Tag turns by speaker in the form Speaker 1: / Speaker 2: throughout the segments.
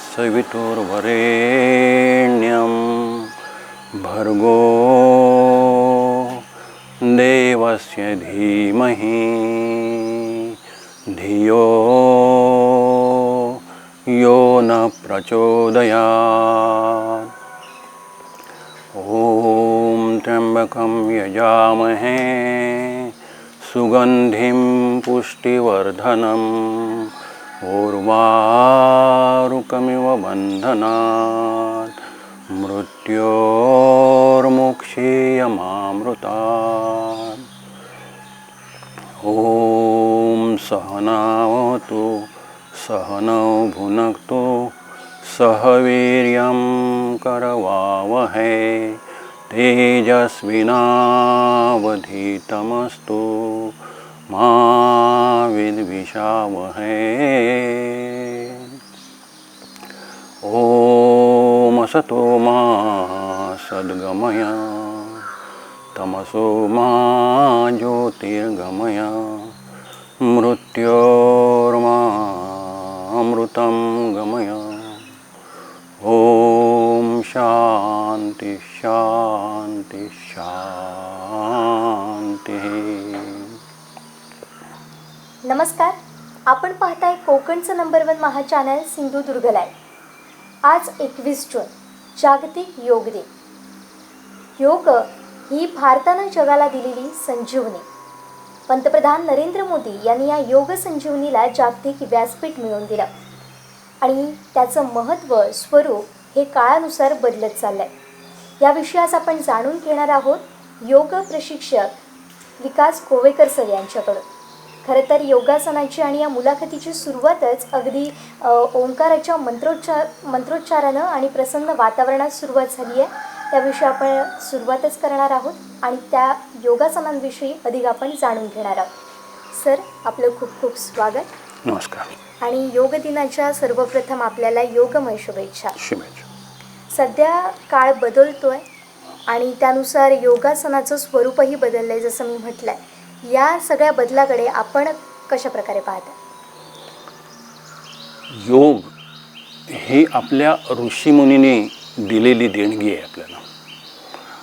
Speaker 1: तत्सवितुर्वरेण्यं भर्गो देवस्य धीमहि धियो यो न प्रचोदयात्। ॐ त्र्यम्बकं यजामहे सुगन्धिं पुष्टिवर्धनम् उर्वारुकमिव बन्धनात् मृत्योर्मुक्षीयमामृतात्। ॐ सहनावतु सहनौ भुनक्तु सह वीर्यं करवावहै तेजस्विनावधीतमस्तु मा विद्विषावहै। ॐ असतो मा सद्गमय तमसो मा ज्योतिर्गमय मृत्योर्मामृतं गमय। ओम शांति शांति शांति।
Speaker 2: नमस्कार, आपण पाहताय कोकणचं नंबर 1 महा चॅनल सिंधुदुर्ग लाईव्ह। आज 21 जून जागतिक योग दिन। योग ही भारतानं जगाला दिलेली संजीवनी। पंतप्रधान नरेंद्र मोदी यांनी या योग संजीवनीला जागतिक व्यासपीठ मिळवून दिलं आणि त्याचं महत्त्व स्वरूप हे काळानुसार बदलत चाललंय। या विषयास आपण जाणून घेणार आहोत योग प्रशिक्षक विकास गोवेकर सर यांच्याकडून। खरं तर योगासनाची आणि या मुलाखतीची सुरुवातच अगदी ओंकाराच्या मंत्रोच्चारानं आणि प्रसन्न वातावरणात सुरुवात झाली आहे। त्याविषयी आपण सुरुवातच करणार आहोत आणि त्या योगासनांविषयी अधिक आपण जाणून घेणार आहोत। सर, आपलं खूप खूप स्वागत।
Speaker 1: नमस्कार।
Speaker 2: आणि योग दिनाच्या सर्वप्रथम आपल्याला योगमय शुभेच्छा। सध्या काळ बदलतोय आणि त्यानुसार योगासनाचं स्वरूपही बदललंय, जसं मी म्हटलंय। या सगळ्या बदलाकडे आपण कशा प्रकारे पाहता?
Speaker 1: योग ही आपल्या ऋषीमुनींनी दिलेली देणगी आहे आपल्याला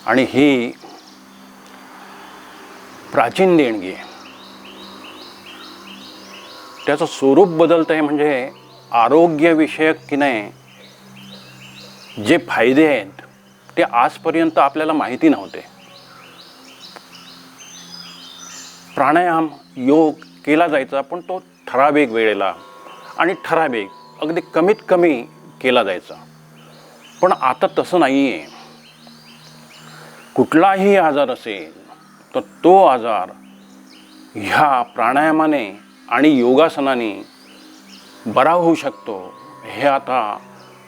Speaker 1: आणि ही प्राचीन देणगी आहे। त्याचं स्वरूप बदलत आहे म्हणजे आरोग्यविषयक की नाही जे फायदे आहेत ते आजपर्यंत आपल्याला माहिती नव्हते। प्राणायाम योग केला जायचा, पण तो ठराविक वेळेला आणि ठराविक अगदी कमीत कमी केला जायचा। पण आता तसं नाही आहे। कुठलाही आजार असेल तर तो आजार ह्या प्राणायामाने आणि योगासनाने बरा होऊ शकतो। हे आता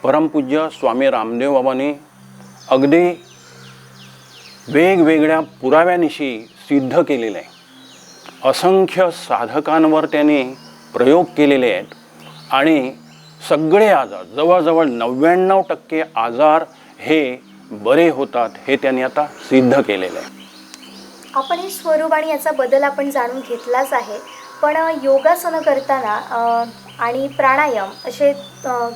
Speaker 1: परमपूज्य स्वामी रामदेव बाबांनी अगदी वेगवेगळ्या पुराव्यानिशी सिद्ध केलेलं आहे। असंख्य साधकांवर त्यांनी प्रयोग केलेले आहेत आणि सगळे आजार, जवळजवळ 99% आजार हे बरे होतात, हे त्यांनी आता सिद्ध केलेलं आहे।
Speaker 2: आपण हे स्वरूप आणि याचा बदल आपण जाणून घेतलाच आहे, पण योगासनं करताना आणि प्राणायाम असे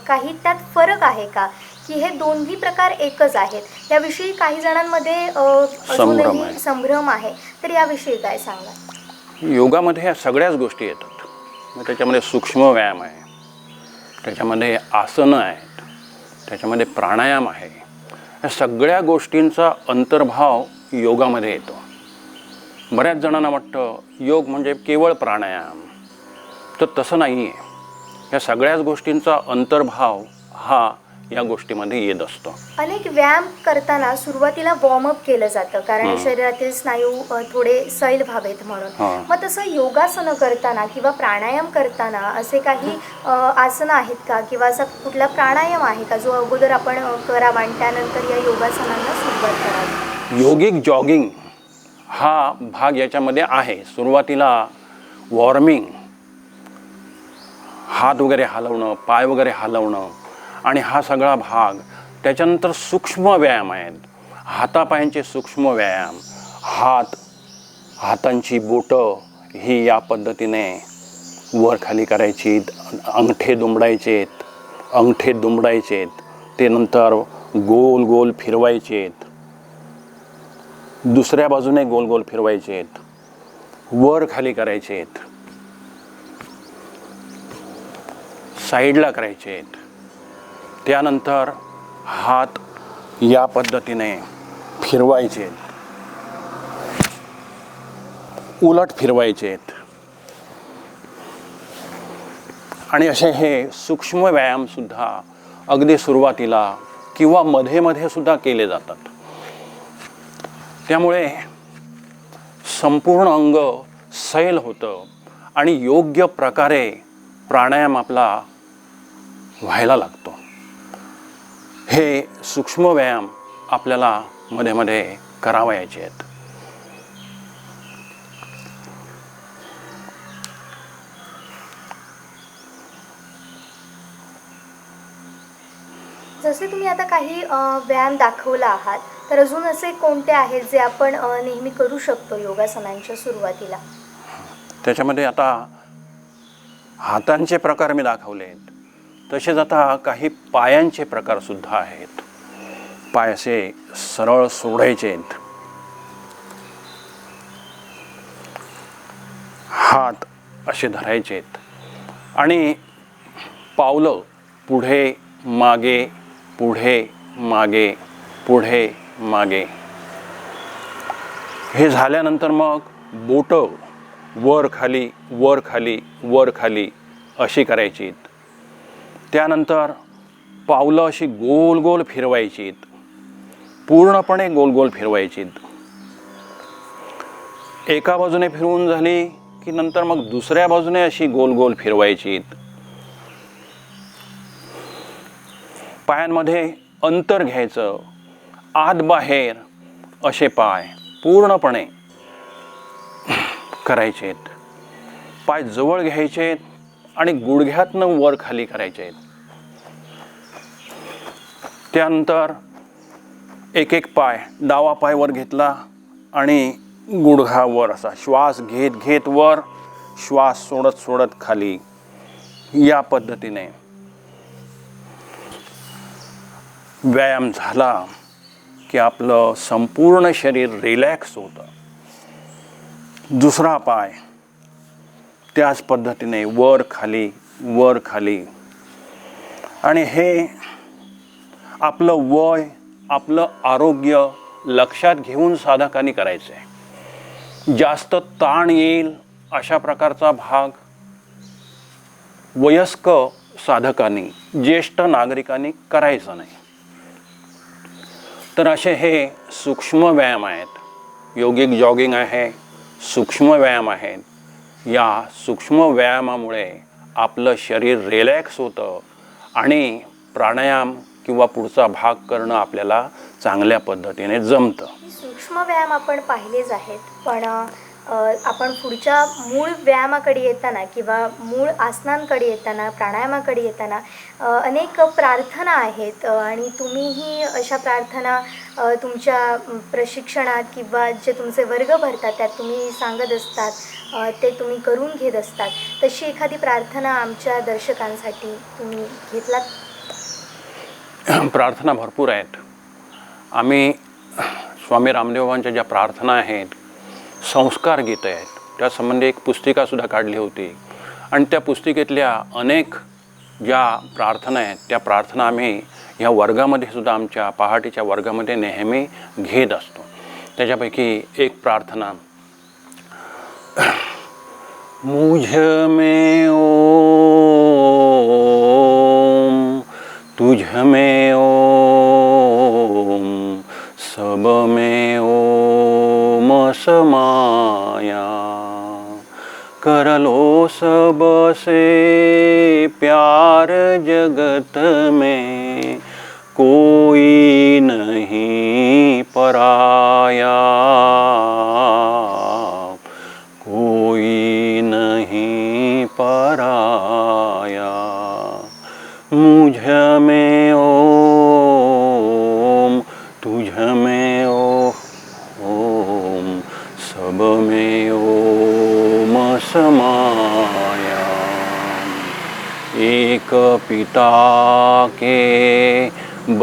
Speaker 2: काही त्यात फरक आहे का, की हे दोन्ही प्रकार एकच आहेत? याविषयी काही जणांमध्ये अजूनही संभ्रम आहे, तर याविषयी काय सांगा?
Speaker 1: योगामध्ये ह्या सगळ्याच गोष्टी येतात। मग त्याच्यामध्ये सूक्ष्म व्यायाम आहे, त्याच्यामध्ये आसनं आहेत, त्याच्यामध्ये प्राणायाम आहे। या सगळ्या गोष्टींचा अंतर्भाव योगामध्ये येतो। बऱ्याच जणांना वाटतं योग म्हणजे केवळ प्राणायाम, तर तसं नाही आहे। या सगळ्याच गोष्टींचा अंतर्भाव हा या गोष्टीमध्ये येत असतो।
Speaker 2: अनेक व्यायाम करताना सुरुवातीला वॉर्मअप केलं जातं, कारण शरीरातील स्नायू थोडे सैल व्हावेत म्हणून। मग तसं योगासनं करताना किंवा प्राणायाम करताना असे काही आसनं आहेत का, किंवा असा कुठला प्राणायाम आहे का जो अगोदर आपण करावा आणि त्यानंतर या योगासनांना सुरुवात करावी?
Speaker 1: योगिक जॉगिंग हा भाग याच्यामध्ये आहे। सुरुवातीला वॉर्मिंग, हात वगैरे हलवणं, पाय वगैरे हलवणं आणि हा सगळा भाग। त्याच्यानंतर सूक्ष्म व्यायाम आहेत, हातापायांचे सूक्ष्म व्यायाम, हातांची बोटं ही या पद्धतीने वर खाली करायची, अंगठे दुमडायचे, अंगठे दुमडायचे आहेत, ते नंतर गोल गोल फिरवायचे आहेत, दुसऱ्या बाजूने गोल गोल फिरवायचे आहेत, वर खाली करायचे आहेत, साईडला करायचे आहेत. त्यानंतर हात या पद्धतीने फिरवायचे आहेत, उलट फिरवायचे आहेत. आणि असे हे सूक्ष्म व्यायामसुद्धा अगदी सुरुवातीला किंवा मध्ये मध्ये सुद्धा केले जातात. त्यामुळे संपूर्ण अंग सैल होतं आणि योग्य प्रकारे प्राणायाम आपला व्हायला लागतो. हे सूक्ष्म व्यायाम आपल्याला मध्ये मध्ये करावायचे आहेत.
Speaker 2: जसे तुम्ही आता काही व्यायाम दाखवला आहात, तर अजून असे कोणते आहेत जे आपण नेहमी करू शकतो योगासनांच्या सुरुवातीला?
Speaker 1: त्याच्यामध्ये आता हातांचे प्रकार मी दाखवले आहेत, तसेच आता काही पायांचे प्रकारसुद्धा आहेत. पाय असे सरळ सोडायचे आहेत, हात असे धरायचे आहेत आणि पावलं पुढे मागे पुढे मागे पुढे मागे. हे झाल्यानंतर मग बोटं वर खाली वर खाली वर खाली अशी करायची. त्यानंतर पावलं अशी गोल गोल फिरवायची, पूर्णपणे गोल गोल फिरवायची. एका बाजूने फिरवून झाली की नंतर मग दुसऱ्या बाजूने अशी गोल गोल फिरवायची. पायांमध्ये अंतर घ्यायचं, आत बाहेर असे पाय पूर्णपणे करायचे आहेत. पाय जवळ घ्यायचे आहेत आणि गुडघ्यातनं वर खाली करायचे आहेत. त्यानंतर एक एक पाय, डावा पाय वर घेतला आणि गुडघा वर असा श्वास घेत घेत वर, श्वास सोडत सोडत खाली. या पद्धतीने व्यायाम झाला की आपलं संपूर्ण शरीर रिलॅक्स होतं. दुसरा पाय त्याच पद्धतीने वर खाली वर खाली. आणि हे आपलं वय, आपलं आरोग्य लक्षात घेऊन साधकांनी करायचं आहे. जास्त ताण येईल अशा प्रकारचा भाग वयस्क साधकांनी, ज्येष्ठ नागरिकांनी करायचा नाही. तर असे हे सूक्ष्म व्यायाम आहेत. योगिक जॉगिंग आहे, सूक्ष्म व्यायाम आहेत. या सूक्ष्म व्यायामामुळे आपलं शरीर रिलॅक्स होतं आणि प्राणायाम किंवा पुढचा भाग करणं आपल्याला चांगल्या पद्धतीने जमतं.
Speaker 2: सूक्ष्म व्यायाम आपण पाहिलेच आहेत, पण आपण पुढच्या मूळ व्यायामाकडे येताना किंवा मूळ आसनांकडे येताना, प्राणायामाकडे येताना अनेक प्रार्थना आहेत आणि तुम्हीही अशा प्रार्थना तुमच्या प्रशिक्षणात किंवा जे तुमचे वर्ग भरतात त्यात तुम्ही सांगत असतात, ते तुम्ही करून घेत असतात. तशी एखादी प्रार्थना आमच्या दर्शकांसाठी तुम्ही घेतलात?
Speaker 1: प्रार्थना भरपूर आहेत. आम्ही स्वामी रामदेवांच्या ज्या प्रार्थना आहेत, संस्कार गीतं आहेत, त्यासंबंधी एक पुस्तिकासुद्धा काढली होती. आणि त्या पुस्तिकेतल्या अनेक ज्या प्रार्थना आहेत त्या प्रार्थना आम्ही ह्या वर्गामध्ये सुद्धा, आमच्या पहाटेच्या वर्गामध्ये नेहमी घेत असतो. त्याच्यापैकी एक प्रार्थना, मुझ में ओम, तुझ में ओम, सब में ओम समाया, कर लो सब से प्यार जगत में, कोई नहीं पराया, कोई नहीं पराया. मुझ में ओम, तुझ में ओम, सब में ओम समाया. एक पिता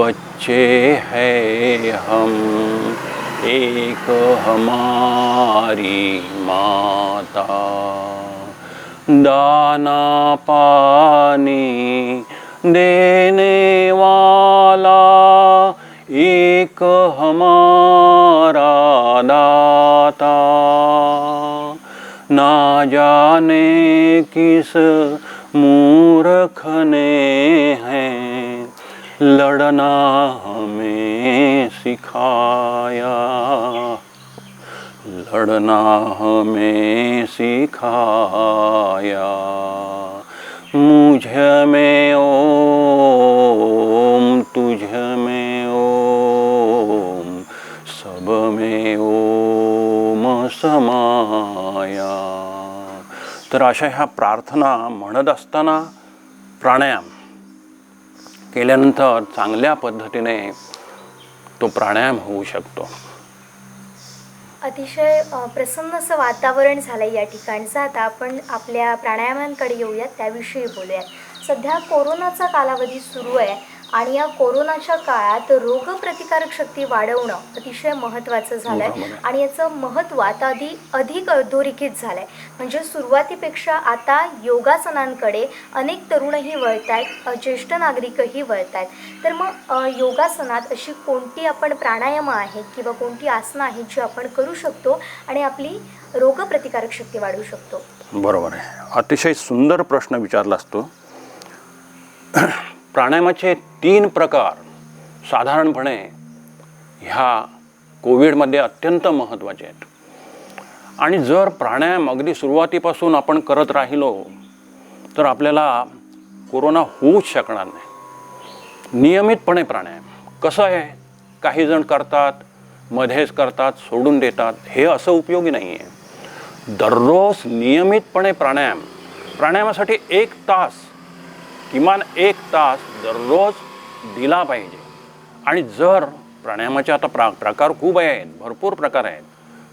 Speaker 1: बच्चे हैं हम, एक हमारी माता, दाना पानी देने वाला एक हमारा दाता, ना जाने किस मूर्ख ने है लड़ना हमें सिखाया, लड़ना हमें सिखाया। मुझ में ओम, तुझ में ओम, सब में ओम समाया। तर अशा ह्या प्रार्थना म्हणत असताना प्राणायाम केल्यानंतर चांगल्या पद्धतीने तो प्राणायाम होऊ शकतो.
Speaker 2: अतिशय प्रसन्न असं वातावरण झालं आहे या ठिकाणचं. आता आपण आपल्या प्राणायामांकडे येऊयात, त्याविषयी बोलूयात. सध्या कोरोनाचा कालावधी सुरू आहे आणि या कोरोनाच्या काळात रोगप्रतिकारक शक्ती वाढवणं अतिशय महत्त्वाचं झालं आहे आणि याचं महत्त्व आता अधिक अधोरेखित झालं आहे. म्हणजे सुरुवातीपेक्षा आता योगासनांकडे अनेक तरुणही वळत आहेत, ज्येष्ठ नागरिकही वळत आहेत. तर मग योगासनात अशी कोणती आपण प्राणायामं आहेत किंवा कोणती आसनं आहेत जी आपण करू शकतो आणि आपली रोगप्रतिकारक शक्ती वाढवू शकतो?
Speaker 1: बरोबर आहे. अतिशय सुंदर प्रश्न विचारला असतो. प्राणायामाचे 3 प्रकार साधारणपणे ह्या कोविडमध्ये अत्यंत महत्त्वाचे आहेत. आणि जर प्राणायाम अगदी सुरुवातीपासून आपण करत राहिलो तर आपल्याला कोरोना होऊच शकणार नाही. नियमितपणे प्राणायाम कसं आहे, काही जण करतात, मध्येच करतात, सोडून देतात, हे असं उपयोगी नाही आहे. दररोज नियमितपणे प्राणायामासाठी 1 तास, किमान 1 तास दररोज दिला पाहिजे. आणि जर प्राणायामाचे आता प्रकार खूप आहेत, भरपूर प्रकार आहेत.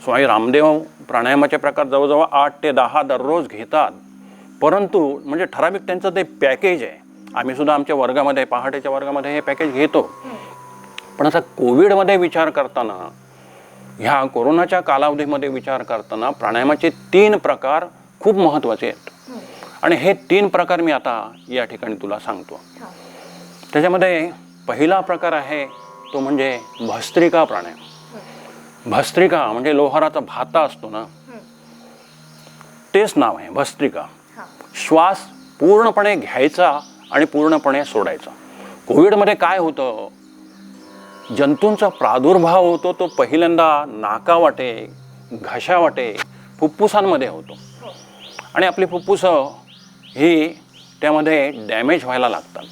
Speaker 1: स्वामी रामदेव प्राणायामाचे प्रकार जवळजवळ 8 ते 10 दररोज घेतात. परंतु म्हणजे ठराविक त्यांचं ते पॅकेज आहे. आम्ही सुद्धा आमच्या वर्गामध्ये, पहाटेच्या वर्गामध्ये हे पॅकेज घेतो. पण आता कोविडमध्ये विचार करताना, ह्या कोरोनाच्या कालावधीमध्ये विचार करताना प्राणायामाचे 3 प्रकार खूप महत्त्वाचे आहेत. आणि हे 3 प्रकार मी आता या ठिकाणी तुला सांगतो. त्याच्यामध्ये पहिला प्रकार आहे तो म्हणजे भस्त्रिका प्राणायाम. भस्त्रिका म्हणजे लोहाराचा भाता असतो ना, तेच नाव आहे भस्त्रिका. श्वास पूर्णपणे घ्यायचा आणि पूर्णपणे सोडायचा. कोविडमध्ये काय होतं, जंतूंचा प्रादुर्भाव होतो तो पहिल्यांदा नाकावाटे, घशावाटे, फुफ्फुसांमध्ये होतो. आणि आपली फुफ्फुसं ही त्यामध्ये डॅमेज व्हायला लागतात.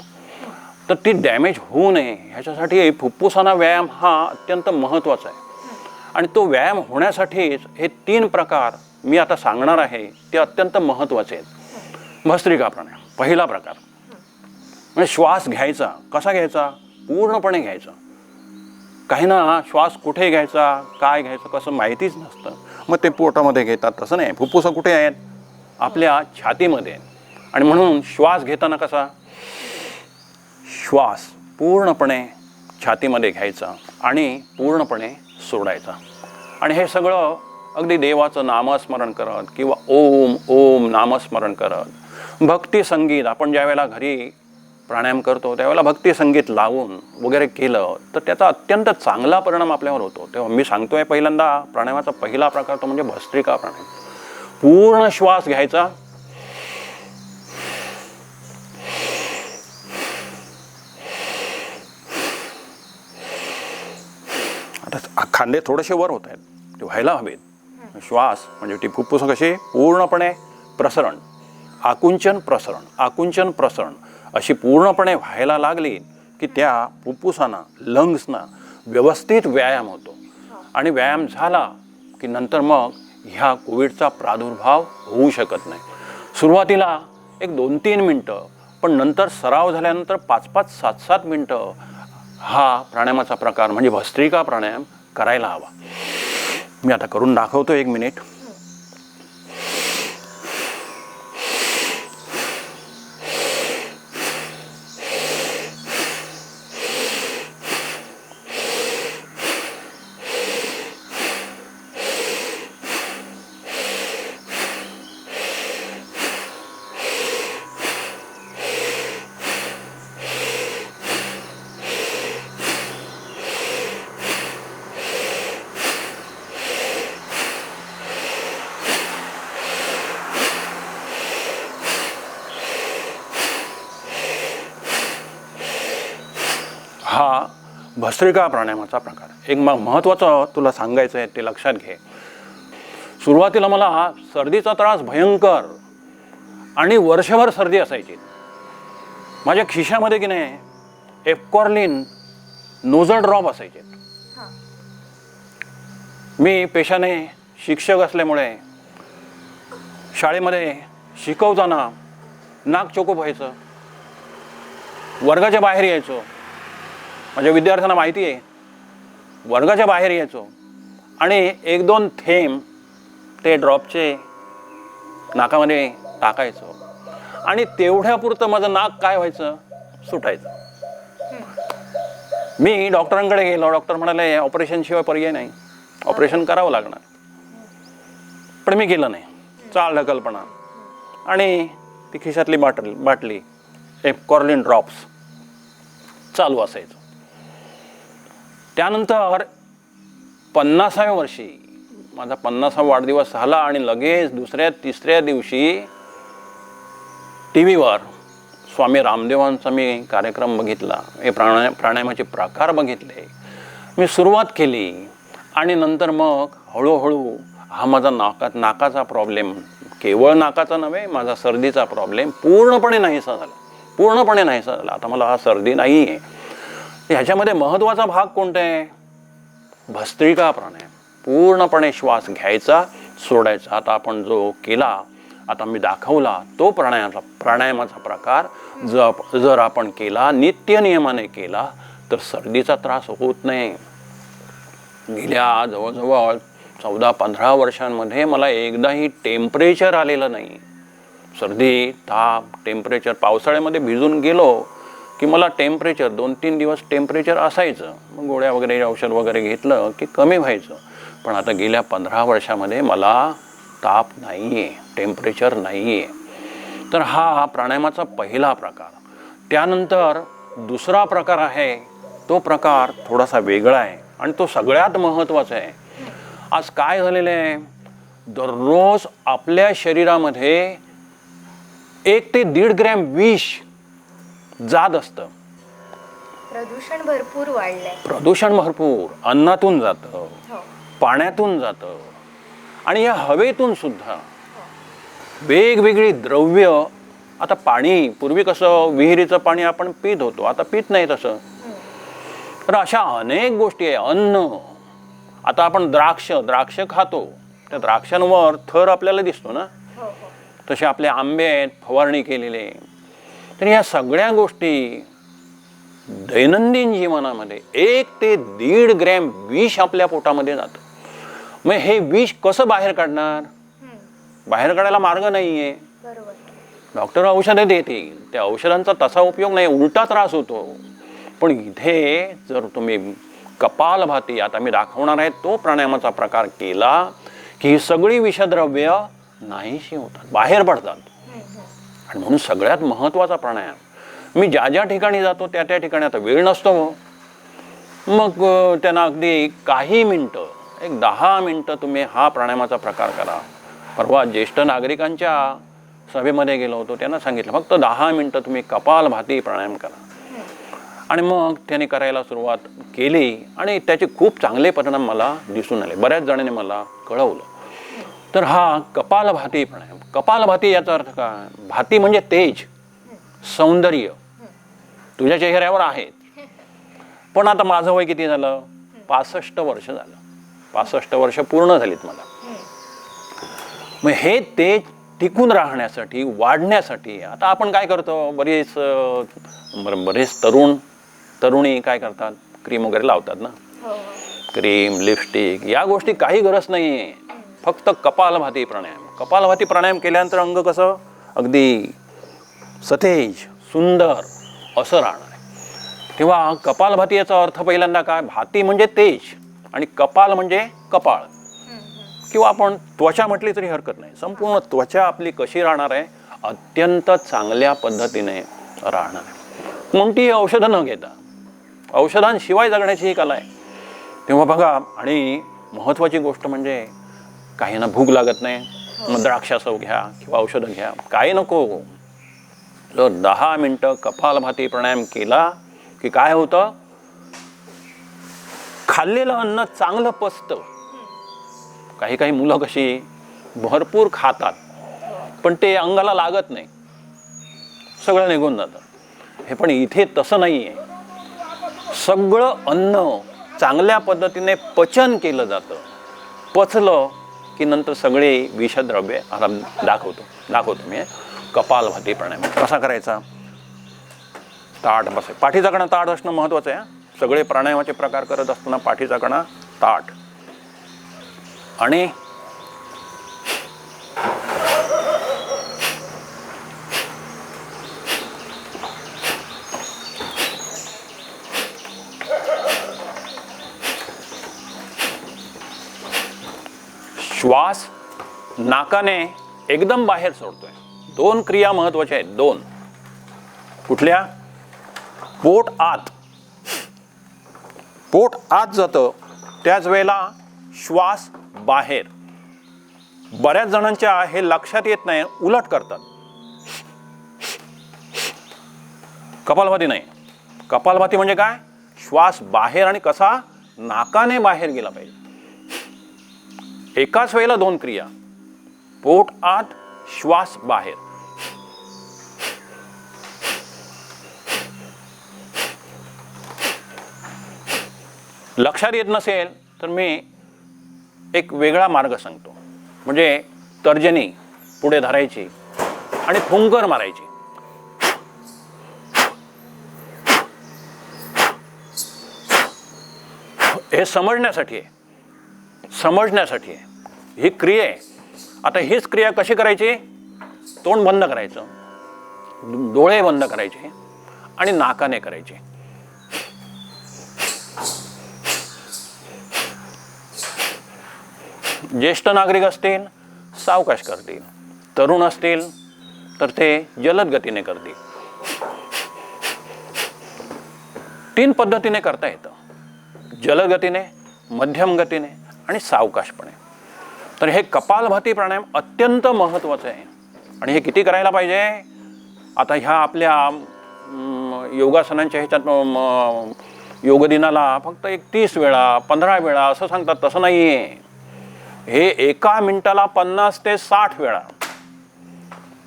Speaker 1: तर ती डॅमेज होऊ नये ह्याच्यासाठी फुफ्फुसांना व्यायाम हा अत्यंत महत्त्वाचा आहे. आणि तो व्यायाम होण्यासाठीच हे 3 प्रकार मी आता सांगणार आहे ते अत्यंत महत्त्वाचे आहेत. भस्त्रिका प्राणायाम पहिला प्रकार म्हणजे श्वास घ्यायचा. कसा घ्यायचा? पूर्णपणे घ्यायचा. काही ना श्वास कुठे घ्यायचा, काय घ्यायचं कसं माहितीच नसतं, मग ते पोटामध्ये घेतात. तसं नाही, फुफ्फुसं कुठे आहेत? आपल्या छातीमध्ये. आणि म्हणून श्वास घेताना कसा, श्वास पूर्णपणे छातीमध्ये घ्यायचा आणि पूर्णपणे सोडायचा. आणि हे सगळं अगदी देवाचं नामस्मरण करत किंवा ओम ओम नामस्मरण करत, भक्ती संगीत, आपण ज्या वेळेला घरी प्राणायाम करतो त्यावेळेला भक्ती संगीत लावून वगैरे केलं तर त्याचा अत्यंत चांगला परिणाम आपल्यावर होतो. तेव्हा मी सांगतोय पहिल्यांदा प्राणायामाचा पहिला प्रकार तो म्हणजे भस्त्रिका प्राणायाम. पूर्ण श्वास घ्यायचा, आता खांदे थोडेसे वर होत आहेत, ते व्हायला हवेत. श्वास म्हणजे ती फुफ्फुस कशी पूर्णपणे प्रसरण, आकुंचन प्रसरण, आकुंचन प्रसरण अशी पूर्णपणे व्हायला लागली की त्या फुफ्फुसांना, लंग्सना व्यवस्थित व्यायाम होतो. आणि व्यायाम झाला की नंतर मग ह्या कोविडचा प्रादुर्भाव होऊ शकत नाही. सुरुवातीला एक 2-3 मिनटं, पण नंतर सराव झाल्यानंतर 5-5, 7-7 मिनटं हा प्राणायामाचा प्रकार म्हणजे भस्त्रिका प्राणायाम करायला हवा. मी आता करून दाखवतो 1 मिनिट. भस्त्रिका प्राणायामाचा प्रकार एक महत्त्वाचं तुला सांगायचं आहे ते लक्षात घे. सुरुवातीला मला सर्दीचा त्रास भयंकर आणि वर्षभर सर्दी असायची. माझ्या खिशामध्ये की नाही एपकॉर्लिन नोझल ड्रॉप असायचे. मी पेशाने शिक्षक असल्यामुळे शाळेमध्ये शिकवताना नाक चोकूप व्हायचं, वर्गाच्या बाहेर यायचो. माझ्या विद्यार्थ्यांना माहिती आहे, वर्गाच्या बाहेर यायचो आणि 1-2 थेंब ते ड्रॉपचे नाकामध्ये टाकायचो आणि तेवढ्यापुरतं माझं नाक काय व्हायचं, सुटायचं. मी डॉक्टरांकडे गेलो. डॉक्टर म्हणाले ऑपरेशनशिवाय पर्याय नाही, ऑपरेशन करावं लागणार. पण मी केलं नाही. चाल ढकलपणा आणि ती खिशातली बाटली एपकॉर्लिन ड्रॉप्स चालू असायचं. त्यानंतर 50व्या वर्षी माझा 50वा वाढदिवस झाला आणि लगेच 2-3 दिवशी टी व्हीवर स्वामी रामदेवांचा मी कार्यक्रम बघितला. हे प्राणायामाचे प्रकार बघितले. मी सुरुवात केली आणि नंतर मग हळूहळू हा माझा नाकाचा प्रॉब्लेम, केवळ नाकाचा नव्हे, माझा सर्दीचा प्रॉब्लेम पूर्णपणे नाहीसा झाला. आता मला हा सर्दी नाही आहे. ह्याच्यामध्ये महत्त्वाचा भाग कोणता आहे? भस्त्रिका प्राणायाम. पूर्णपणे श्वास घ्यायचा, सोडायचा. आता आपण जो केला, आता मी दाखवला तो प्राणायामाचा प्रकार जर आपण केला, नित्य नियमाने केला, तर सर्दीचा त्रास होत नाही. गेल्या जवळजवळ 14-15 वर्षांमध्ये मला एकदाही टेम्परेचर आलेलं नाही. सर्दी, ताप, टेम्परेचर, पावसाळ्यामध्ये भिजून गेलो की मला टेम्परेचर 2-3 दिवस टेम्परेचर असायचं. मग गोळ्या वगैरे औषध वगैरे घेतलं की कमी व्हायचं. पण आता गेल्या 15 वर्षामध्ये मला ताप नाही आहे, टेम्परेचर नाही आहे. तर हा प्राणायामाचा पहिला प्रकार. त्यानंतर दुसरा प्रकार आहे, तो प्रकार थोडासा वेगळा आहे आणि तो सगळ्यात महत्त्वाचा आहे. आज काय झालेलं आहे, दररोज आपल्या शरीरामध्ये 1 ते 1.5 ग्रॅम विष जात असतं.
Speaker 2: प्रदूषण भरपूर वाढलंय.
Speaker 1: प्रदूषण भरपूर अन्नातून जातं, पाण्यातून जातं आणि या हवेतून सुद्धा वेगवेगळी द्रव्य. आता पाणी, पूर्वी कसं विहिरीचं पाणी आपण पित होतो, आता पित नाही तसं. तर अशा अनेक गोष्टी आहे. अन्न, आता आपण द्राक्ष खातो, त्या द्राक्षांवर थर आपल्याला दिसतो ना, तसे आपले आंबे आहेत फवारणी केलेले. तर या सगळ्या गोष्टी दैनंदिन जीवनामध्ये 1 ते 1.5 ग्रॅम विष आपल्या पोटामध्ये जातं. मग हे विष कसं बाहेर काढणार? बाहेर काढायला मार्ग नाही आहे. डॉक्टर औषधं देतील, त्या औषधांचा तसा उपयोग नाही, उलटा त्रास होतो. पण इथे जर तुम्ही कपालभाती, आता मी दाखवणार आहे तो प्राणायामाचा प्रकार केला की ही सगळी विषद्रव्य नाहीशी होतात, बाहेर पडतात. आणि म्हणून सगळ्यात महत्त्वाचा प्राणायाम. मी ज्या ठिकाणी जातो त्या ठिकाणी, आता वेळ नसतो, मग त्यांना अगदी काही मिनटं, 10 मिनटं तुम्ही हा प्राणायामाचा प्रकार करा. परवा ज्येष्ठ नागरिकांच्या सभेमध्ये गेलो होतो, त्यांना सांगितलं फक्त 10 मिनटं तुम्ही कपालभाती प्राणायाम करा. आणि मग त्याने करायला सुरुवात केली आणि त्याचे खूप चांगले परिणाम मला दिसून आले. बऱ्याच जणांनी मला कळवलं. तर हा कपालभाती प्राणायाम. कपालभाती याचा अर्थ काय? भाती म्हणजे तेज, सौंदर्य तुझ्या चेहऱ्यावर आहे. पण आता माझं वय किती झालं? 65 वर्ष झालं. 65 वर्ष पूर्ण झालीत मला. मग हे तेज टिकून राहण्यासाठी, वाढण्यासाठी आता आपण काय करतो, बरेच तरुणी काय करतात, क्रीम वगैरे लावतात ना, क्रीम, लिपस्टिक, या गोष्टी काही गरज नाही आहे. फक्त कपालभाती प्राणायाम. कपालभाती प्राणायाम केल्यानंतर अंग कसं अगदी सतेज, सुंदर असं राहणार आहे. तेव्हा कपालभाती याचा अर्थ पहिल्यांदा काय? भाती म्हणजे तेज आणि कपाल म्हणजे कपाळ, किंवा आपण त्वचा म्हटली तरी हरकत नाही. संपूर्ण त्वचा आपली कशी राहणार आहे? अत्यंत चांगल्या पद्धतीने राहणार आहे. कोणतीही औषधं न घेता, औषधांशिवाय जगण्याची ही कला आहे. तेव्हा बघा, आणि महत्त्वाची गोष्ट म्हणजे काहींना भूक लागत नाही, मग द्राक्षासव घ्या किंवा औषधं घ्या, काही नको. जर 10 मिनटं कपालभाती प्राणायाम केला की काय होतं, खाल्लेलं अन्न चांगलं पचतं. काही काही मुलं कशी भरपूर खातात पण ते अंगाला लागत नाही, सगळं निघून जातं. हे पण इथे तसं नाही आहे. सगळं अन्न चांगल्या पद्धतीने पचन केलं जातं. पचलं की नंतर सगळे विषद्रव्ये आराम दाखवतो मी. कपालभाती प्राणायाम कसा करायचा? ताठ बसे, पाठीचा कणा ताठ असणं महत्त्वाचं आहे. सगळे प्राणायामाचे प्रकार करत असताना पाठीचा कणा ताठ आणि श्वास नाकाने एकदम बाहेर सोडतोय. 2 क्रिया महत्वाच्या आहेत. 2 कुठल्या? पोट आत जातं त्याच वेळेला श्वास बाहेर. बऱ्याच जणांच्या हे लक्षात येत नाही, उलट करतात. कपालभाती नाही. कपालभाती म्हणजे काय? श्वास बाहेर आणि कसा? नाकाने बाहेर गेला पाहिजे. एकाच वेळेला 2 क्रिया, पोट आत, श्वास बाहेर. लक्षात येत नसेल तर मी एक वेगळा मार्ग सांगतो. म्हणजे तर्जनी पुढे धरायची आणि फुंकर मारायची. हे समजण्यासाठी आहे. ही क्रिया आहे. आता हीच क्रिया कशी करायची? तोंड बंद करायचं, डोळे बंद करायचे आणि नाकाने करायचे. ज्येष्ठ नागरिक असतील सावकाश करतील, तरुण असतील तर ते जलद गतीने करतील. 3 पद्धतीने करता येतं. जलद गतीने, मध्यम गतीने आणि सावकाशपणे. तर हे कपालभाती प्राणायाम अत्यंत महत्त्वाचं आहे. आणि हे किती करायला पाहिजे? आता ह्या आपल्या योगासनांच्या ह्याच्यात योग दिनाला फक्त 30 वेळा 15 वेळा असं सांगतात, तसं नाही आहे. हे एका मिनिटाला 50 ते 60 वेळा,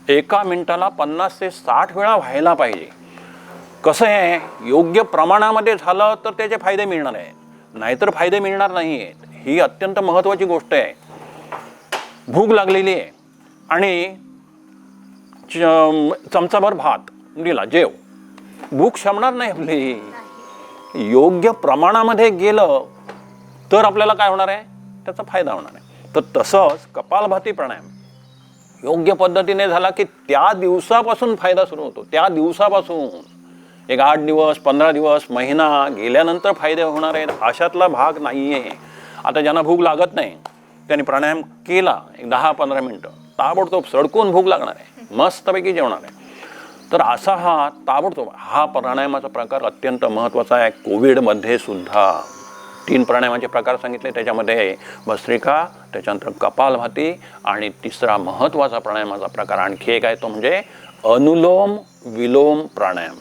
Speaker 1: एका मिनिटाला 50 ते 60 वेळा व्हायला पाहिजे. कसं आहे, योग्य प्रमाणामध्ये झालं तर त्याचे फायदे मिळणार आहे, नाहीतर फायदे मिळणार नाही आहेत. ही अत्यंत महत्त्वाची गोष्ट आहे. भूक लागलेली आहे आणि चमचाभर भात दिला, जेव. भूक शमणार नाही आपली. योग्य प्रमाणामध्ये गेलं तर आपल्याला काय होणार आहे? त्याचा फायदा होणार आहे. तर तसंच कपालभाती प्राणायाम योग्य पद्धतीने झाला की त्या दिवसापासून फायदा सुरू होतो. त्या दिवसापासून 8 दिवस 15 दिवस महिना गेल्यानंतर फायदे होणार आहेत अशातला भाग नाही आहे. आता ज्यांना भूक लागत नाही त्यांनी प्राणायाम केला 10-15 मिनटं, ताबडतोब सडकून भूक लागणार आहे, मस्तपैकी जेवणार आहे. तर असा हा ताबडतोब हा प्राणायामाचा प्रकार अत्यंत महत्त्वाचा आहे. कोविडमध्ये सुद्धा 3 प्राणायामाचे प्रकार सांगितले, त्याच्यामध्ये भस्त्रिका, त्याच्यानंतर कपालभाती आणि तिसरा महत्त्वाचा प्राणायामाचा प्रकार आणखी एक आहे, तो म्हणजे अनुलोम विलोम प्राणायाम.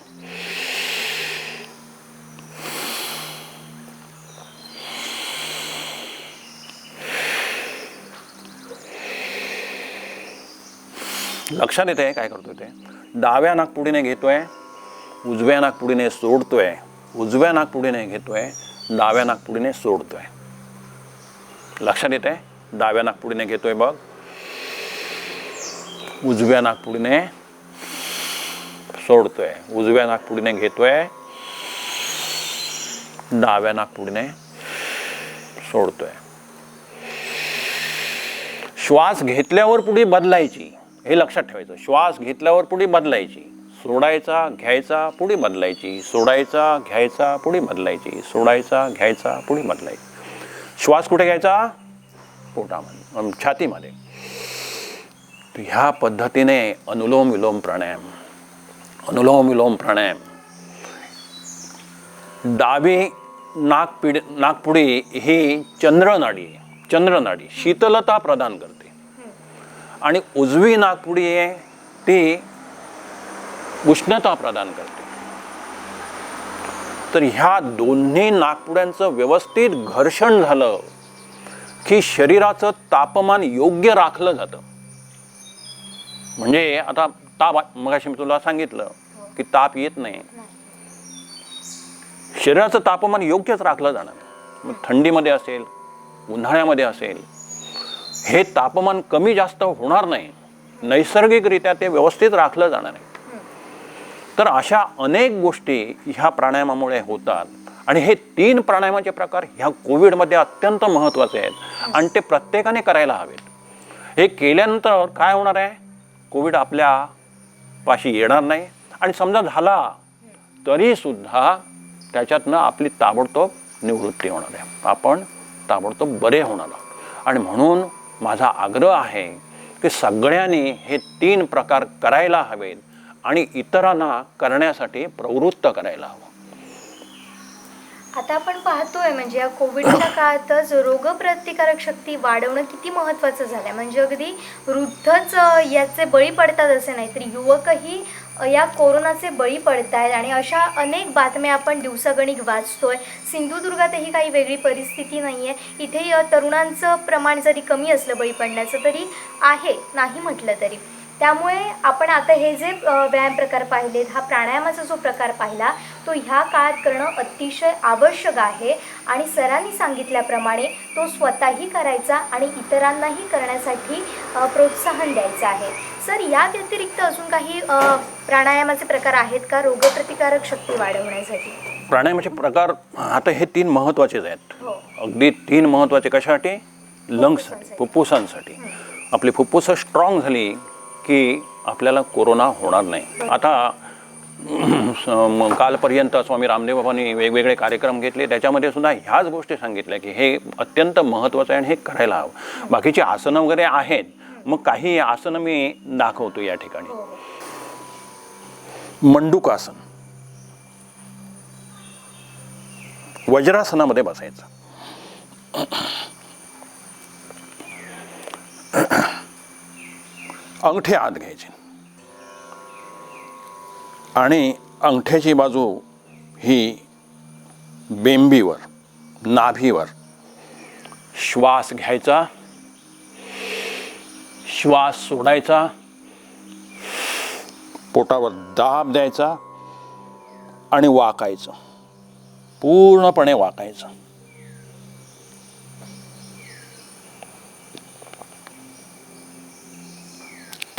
Speaker 1: लक्षात येते काय करतोय ते? डाव्या नाकपुडीने घेतोय, उजव्या नाकपुडीने सोडतोय, उजव्या नाकपुडीने घेतोय, डाव्या नाकपुडीने सोडतोय. लक्षात येते? डाव्या नाकपुडीने घेतोय बघ, उजव्या नाकपुडीने सोडतोय, उजव्या नाकपुडीने घेतोय, डाव्या नाकपुडीने सोडतोय. श्वास घेतल्यावर पुढे बदलायची, हे लक्षात ठेवायचं. श्वास घेतल्यावर पुढे बदलायची, सोडायचा घ्यायचा पुढे बदलायची, सोडायचा घ्यायचा पुढे बदलायची, सोडायचा घ्यायचा पुढे बदलायची. श्वास कुठे घ्यायचा? पोटामध्ये, छातीमध्ये. ह्या पद्धतीने अनुलोम विलोम प्राणायाम. अनुलोम विलोम प्राणायाम. डावी नाकपुडी ही चंद्रनाडी आहे. चंद्रनाडी शीतलता प्रदान करते आणि उजवी नाकपुडी आहे ती उष्णता प्रदान करते. तर ह्या दोन्ही नाकपुड्यांचं व्यवस्थित घर्षण झालं की शरीराचं तापमान योग्य राखलं जातं. म्हणजे आता ताप, मगाशी मी तुला सांगितलं की ताप येत नाही, शरीराचं तापमान योग्यच राखलं जाणार. मग थंडीमध्ये असेल, उन्हाळ्यामध्ये असेल, हे तापमान कमी जास्त होणार नाही, नैसर्गिकरित्या ते व्यवस्थित राखलं जाणार आहे. तर अशा अनेक गोष्टी ह्या प्राणायामामुळे होतात. आणि हे 3 प्राणायामाचे प्रकार ह्या कोविडमध्ये अत्यंत महत्त्वाचे आहेत आणि ते प्रत्येकाने करायला हवेत. हे केल्यानंतर काय होणार आहे, कोविड आपल्या पाशी येणार नाही. आणि समजा झाला तरीसुद्धा त्याच्यातनं आपली ताबडतोब निवृत्ती होणार आहे, आपण ताबडतोब बरे होणार आहोत. आणि म्हणून माझा आग्रह आहे की सगळ्यांनी हे 3 प्रकार करायला हवेत आणि इतरांना करण्यासाठी प्रवृत्त करायला हवं.
Speaker 2: आता आपण पाहतोय म्हणजे या कोविडच्या काळातच रोगप्रतिकारक शक्ती वाढवणं किती महत्त्वाचं झालं. म्हणजे अगदी वृद्धच याचे बळी पडतात असे नाही, तर युवकही या कोरोनाचे बळी पडत आहेत. आणि अशा अनेक बातम्या आपण दिवसागणिक वाचतोय. सिंधुदुर्गातही काही वेगळी परिस्थिती नाही आहे. इथे तरुणांचं प्रमाण जरी कमी असलं बळी पडण्याचं तरी आहे, नाही म्हटलं तरी. त्यामुळे आपण आता हे जे व्यायाम प्रकार पाहिलेत, हा प्राणायामाचा जो प्रकार पाहिला तो ह्या काळात करणं अतिशय आवश्यक आहे. आणि सरांनी सांगितल्याप्रमाणे तो स्वतःही करायचा आणि इतरांनाही करण्यासाठी प्रोत्साहन द्यायचं आहे. सर, या व्यतिरिक्त अजून काही प्राणायामाचे प्रकार आहेत का रोगप्रतिकारक शक्ती वाढवण्यासाठी?
Speaker 1: प्राणायामाचे प्रकार आता हे 3 महत्त्वाचेच आहेत. अगदी 3 महत्त्वाचे. कशासाठी? लंग्ससाठी, फुफ्फुसांसाठी. आपली फुफ्फुसं स्ट्रॉंग झाली की आपल्याला कोरोना होणार नाही. आता कालपर्यंत स्वामी रामदेव बाबांनी वेगवेगळे कार्यक्रम घेतले, त्याच्यामध्ये सुद्धा ह्याच गोष्टी सांगितल्या की हे अत्यंत महत्त्वाचं आहे आणि हे करायला हवं. बाकीची आसनं वगैरे आहेत, मग काही आसनं मी दाखवतो या ठिकाणी. मंडूकासन, वज्रासनामध्ये बसायचं. अंगठे आत घ्यायचे आणि अंगठ्याची बाजू ही बेंबीवर, नाभीवर. श्वास घ्यायचा, श्वास सोडायचा, पोटावर दाब द्यायचा आणि वाकायचं, पूर्णपणे वाकायचं.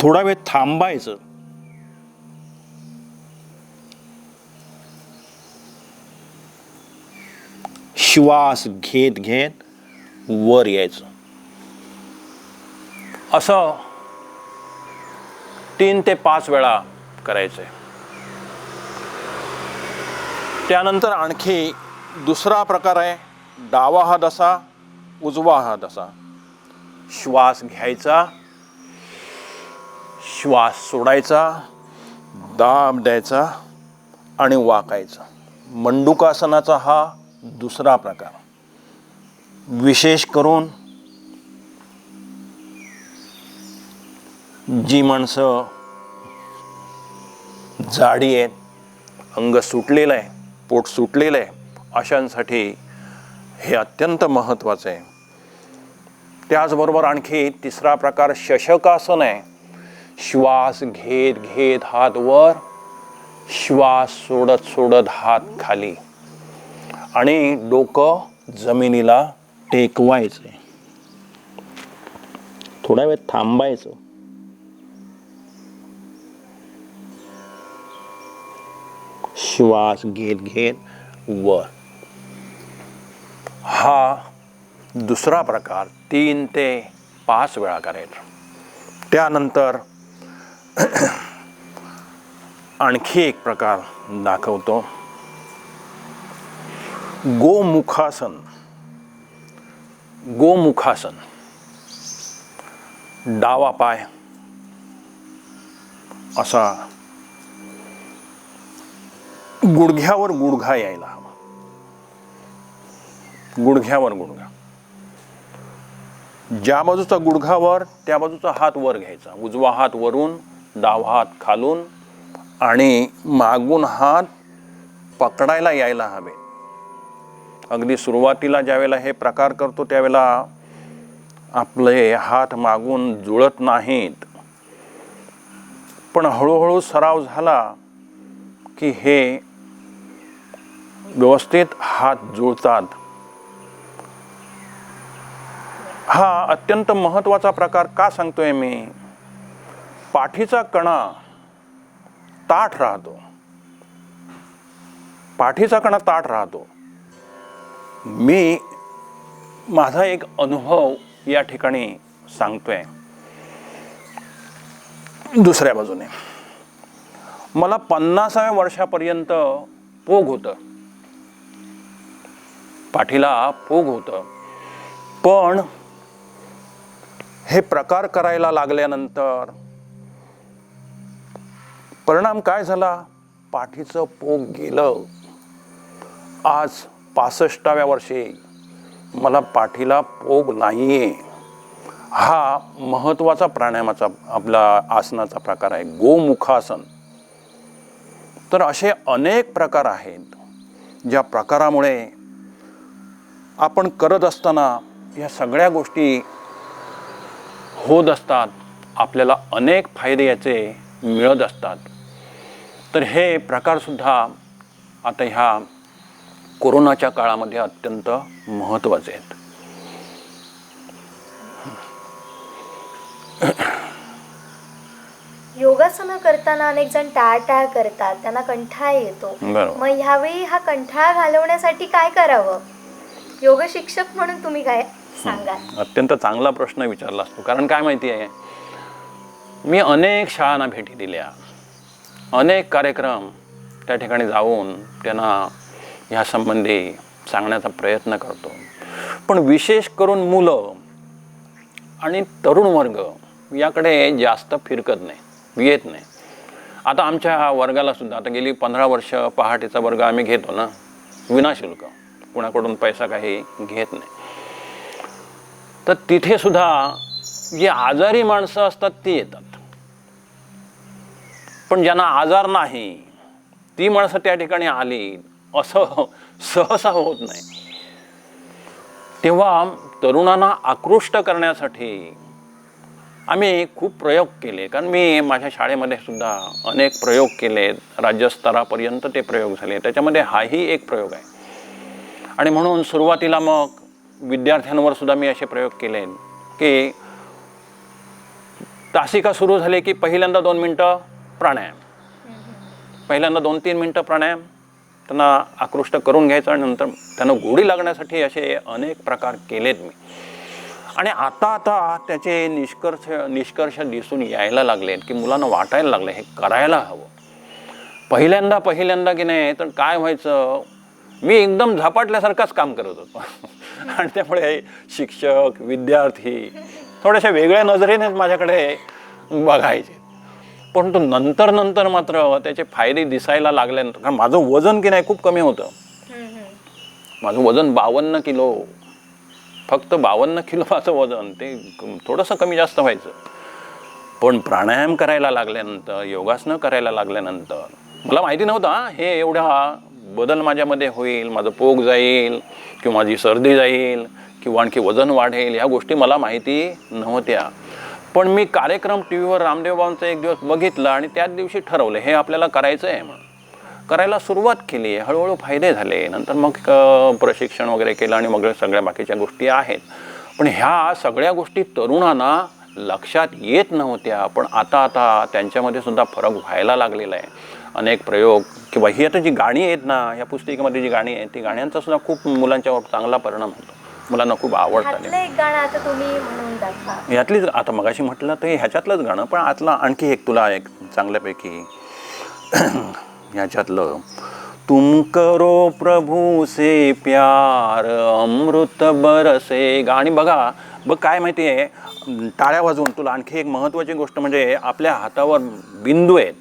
Speaker 1: थोडा वेळ थांबायचं. श्वास घेत घेत वर यायचं. असं 3 ते 5 वेळा करायचंय. त्यानंतर आणखी दुसरा प्रकार आहे, डावा हात असा, उजवा हात असा. श्वास घ्यायचा, श्वास सोडायचा, दाब द्यायचा आणि वाकायचा. मंडूकासनाचा हा दुसरा प्रकार. विशेष करून जी माणसं जाडी आहेत, अंग सुटलेलं आहे, पोट सुटलेलं आहे, अशांसाठी हे अत्यंत महत्त्वाचं आहे. त्याचबरोबर आणखी तिसरा प्रकार शशकासन आहे. श्वास घेत घेत हात वर, श्वास सोडत सोडत हात खाली आणि डोकं जमिनीला टेकवायचं. थोडा वेळ थांबायचं. श्वास घेत घेत वर. हा दुसरा प्रकार 3 ते 5 वेळा करायचा. त्यानंतर आणखी एक प्रकार दाखवतो, गोमुखासन. गोमुखासन. डावा पाय असा गुडघ्यावर गुडघा यायला हवा. गुडघ्यावर गुडघा. ज्या बाजूचा गुडघावर त्या बाजूचा हात वर घ्यायचा. उजवा हात वरून, डावा हात खालून आणि मागून हात पकडायला यायला हवे. अगदी सुरुवातीला ज्यावेळेला हे प्रकार करतो त्यावेळेला आपले हात मागून जुळत नाहीत, पण हळूहळू सराव झाला की हे व्यवस्थित हात जुळतात. हा अत्यंत महत्त्वाचा प्रकार का सांगतोय मी? पाठीचा कणा ताठ राहतो. पाठीचा कणा ताठ राहतो. मी माझा एक अनुभव या ठिकाणी सांगतोय. दुसऱ्या बाजूने मला 50व्या वर्षापर्यंत पोग होतं, पाठीला पोग होतं. पण हे प्रकार करायला लागल्यानंतर परिणाम काय झाला? पाठीचं पोग गेलं. आज 65व्या वर्षी मला पाठीला पोग नाहीये. हा महत्त्वाचा प्राणायामाचा आपला आसनाचा प्रकार आहे, गोमुखासन. तर असे अनेक प्रकार आहेत ज्या प्रकारामुळे आपण करत असताना या सगळ्या गोष्टी होत असतात. आपल्याला अनेक फायदे याचे मिळत असतात. तर हे प्रकारसुद्धा आता ह्या कोरोनाच्या काळामध्ये अत्यंत महत्त्वाचे आहेत.
Speaker 2: योगासनं करताना अनेक जण टाळाटाळ करतात, त्यांना कंटाळा येतो.
Speaker 1: बरोबर.
Speaker 2: मग ह्यावेळी हा कंटाळा घालवण्यासाठी काय करावं? योग शिक्षक म्हणून तुम्ही काय सांगाल?
Speaker 1: अत्यंत चांगला प्रश्न विचारला असतो. कारण काय माहिती आहे, मी अनेक शाळांना भेटी दिल्या, अनेक कार्यक्रम त्या ठिकाणी जाऊन त्यांना ह्या संबंधी सांगण्याचा प्रयत्न करतो. पण विशेष करून मुलं आणि तरुण वर्ग याकडे जास्त फिरकत नाही, येत नाही. आता आमच्या वर्गाला सुद्धा आता गेली 15 वर्ष पहाटेचा वर्ग आम्ही घेतो ना, विनाशुल्क, कुणाकडून पैसा काही घेत नाही. तर तिथे सुद्धा जी आजारी माणसं असतात ती येतात, पण ज्यांना आजार नाही ती माणसं त्या ठिकाणी आली असं सहसा होत नाही. तेव्हा तरुणांना आकृष्ट करण्यासाठी आम्ही खूप प्रयोग केले. कारण मी माझ्या शाळेमध्ये सुद्धा अनेक प्रयोग केले, राज्यस्तरापर्यंत ते प्रयोग झाले. त्याच्यामध्ये हाही एक प्रयोग आहे. आणि म्हणून सुरुवातीला मग विद्यार्थ्यांवर सुद्धा मी असे प्रयोग केले की तासिका सुरू झाले की पहिल्यांदा 2 मिनटं प्राणायाम, पहिल्यांदा 2-3 मिनटं प्राणायाम त्यांना आकृष्ट करून घ्यायचं आणि नंतर त्यांना गोडी लागण्यासाठी असे अनेक प्रकार केलेत मी. आणि आता त्याचे निष्कर्ष दिसून यायला लागलेत की मुलांना वाटायला लागले हे करायला हवं. पहिल्यांदा की नाही तर काय व्हायचं, मी एकदम झपाटल्यासारखाच काम करत होतो आणि त्यामुळे शिक्षक विद्यार्थी थोड्याशा वेगळ्या नजरेनेच माझ्याकडे बघायचे. परंतु नंतर मात्र त्याचे फायदे दिसायला लागल्यानंतर, कारण माझं वजन की नाही खूप कमी होतं. माझं वजन 52 किलो, फक्त 52 किलो माझं वजन, ते थोडंसं कमी जास्त व्हायचं. पण प्राणायाम करायला लागल्यानंतर, योगासनं करायला लागल्यानंतर मला माहिती नव्हतं हे एवढा बदल माझ्यामध्ये होईल, माझं पोग जाईल किंवा माझी सर्दी जाईल किंवा आणखी वजन वाढेल, ह्या गोष्टी मला माहिती नव्हत्या. पण मी कार्यक्रम टी व्हीवर रामदेव बाबांचा एक दिवस बघितला आणि त्याच दिवशी ठरवलं हे आपल्याला करायचं आहे म्हणून करायला सुरुवात केली. हळूहळू फायदे झाले. नंतर मग प्रशिक्षण वगैरे केलं आणि मग सगळ्या बाकीच्या गोष्टी आहेत. पण ह्या सगळ्या गोष्टी तरुणांना लक्षात येत नव्हत्या, पण आता त्यांच्यामध्ये सुद्धा फरक व्हायला लागलेला आहे. अनेक प्रयोग किंवा ही आता जी गाणी आहेत ना, ह्या पुस्तिकेमध्ये जी गाणी आहेत ती गाण्यांचा सुद्धा खूप मुलांच्यावर चांगला परिणाम होतो. मुलांना खूप आवडतात.
Speaker 2: एक गाणं आता तुम्ही म्हणून दाखवा.
Speaker 1: यातलीच आता मगाशी म्हटलं तर ह्याच्यातलंच गाणं, पण आतला आणखी एक तुला एक चांगल्यापैकी ह्याच्यातलं, तुम करो प्रभू से प्यार अमृत बरसे गाणी बघ काय माहिती आहे, टाळ्या वाजवून तुला आणखी एक महत्त्वाची गोष्ट म्हणजे आपल्या हातावर बिंदू आहेत,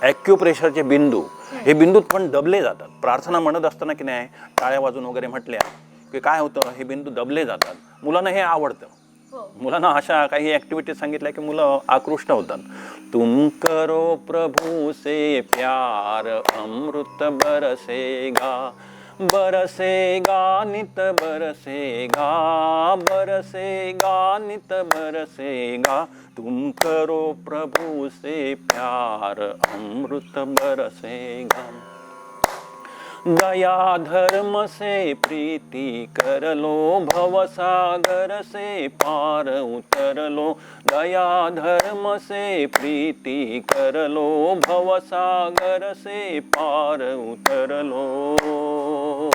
Speaker 1: ॲक्युप्रेशरचे बिंदू. हे बिंदू पण दबले जातात. प्रार्थना म्हणत असताना की नाही टाळ्या वाजून वगैरे म्हटल्या की काय होतं, हे बिंदू दबले जातात. मुलांना हे आवडतं. मुलांना अशा काही ॲक्टिव्हिटीज सांगितल्या की मुलं आकृष्ट होतात. तुम करो प्रभू से प्यार अमृत बरसेगा बरसेगा नित बरसेगा बरसेगा नित बरसेगा तुम करो प्रभु से प्यार अमृत बरसेगा. दया धर्म से प्रीति कर लो भवसागर से पार उतर लो. दया धर्म से प्रीति कर लो भवसागर से पार उतर लो.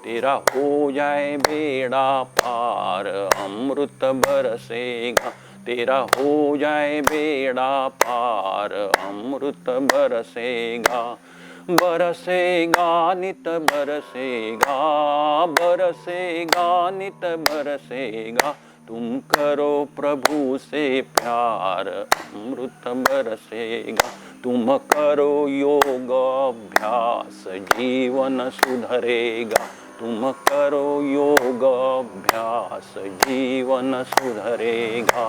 Speaker 1: तेरा हो जाए बेड़ा पार अमृत बरसेगा. तेरा हो जाए बेड़ा पार अमृत बरसेगा. बरसेगा नित बरसेगा बरसेगा नित बरसेगा तुम करो प्रभु से प्यार अमृत बरसेगा. तुम करो योग अभ्यास जीवन सुधरेगा. तुम करो योग अभ्यास जीवन सुधरेगा.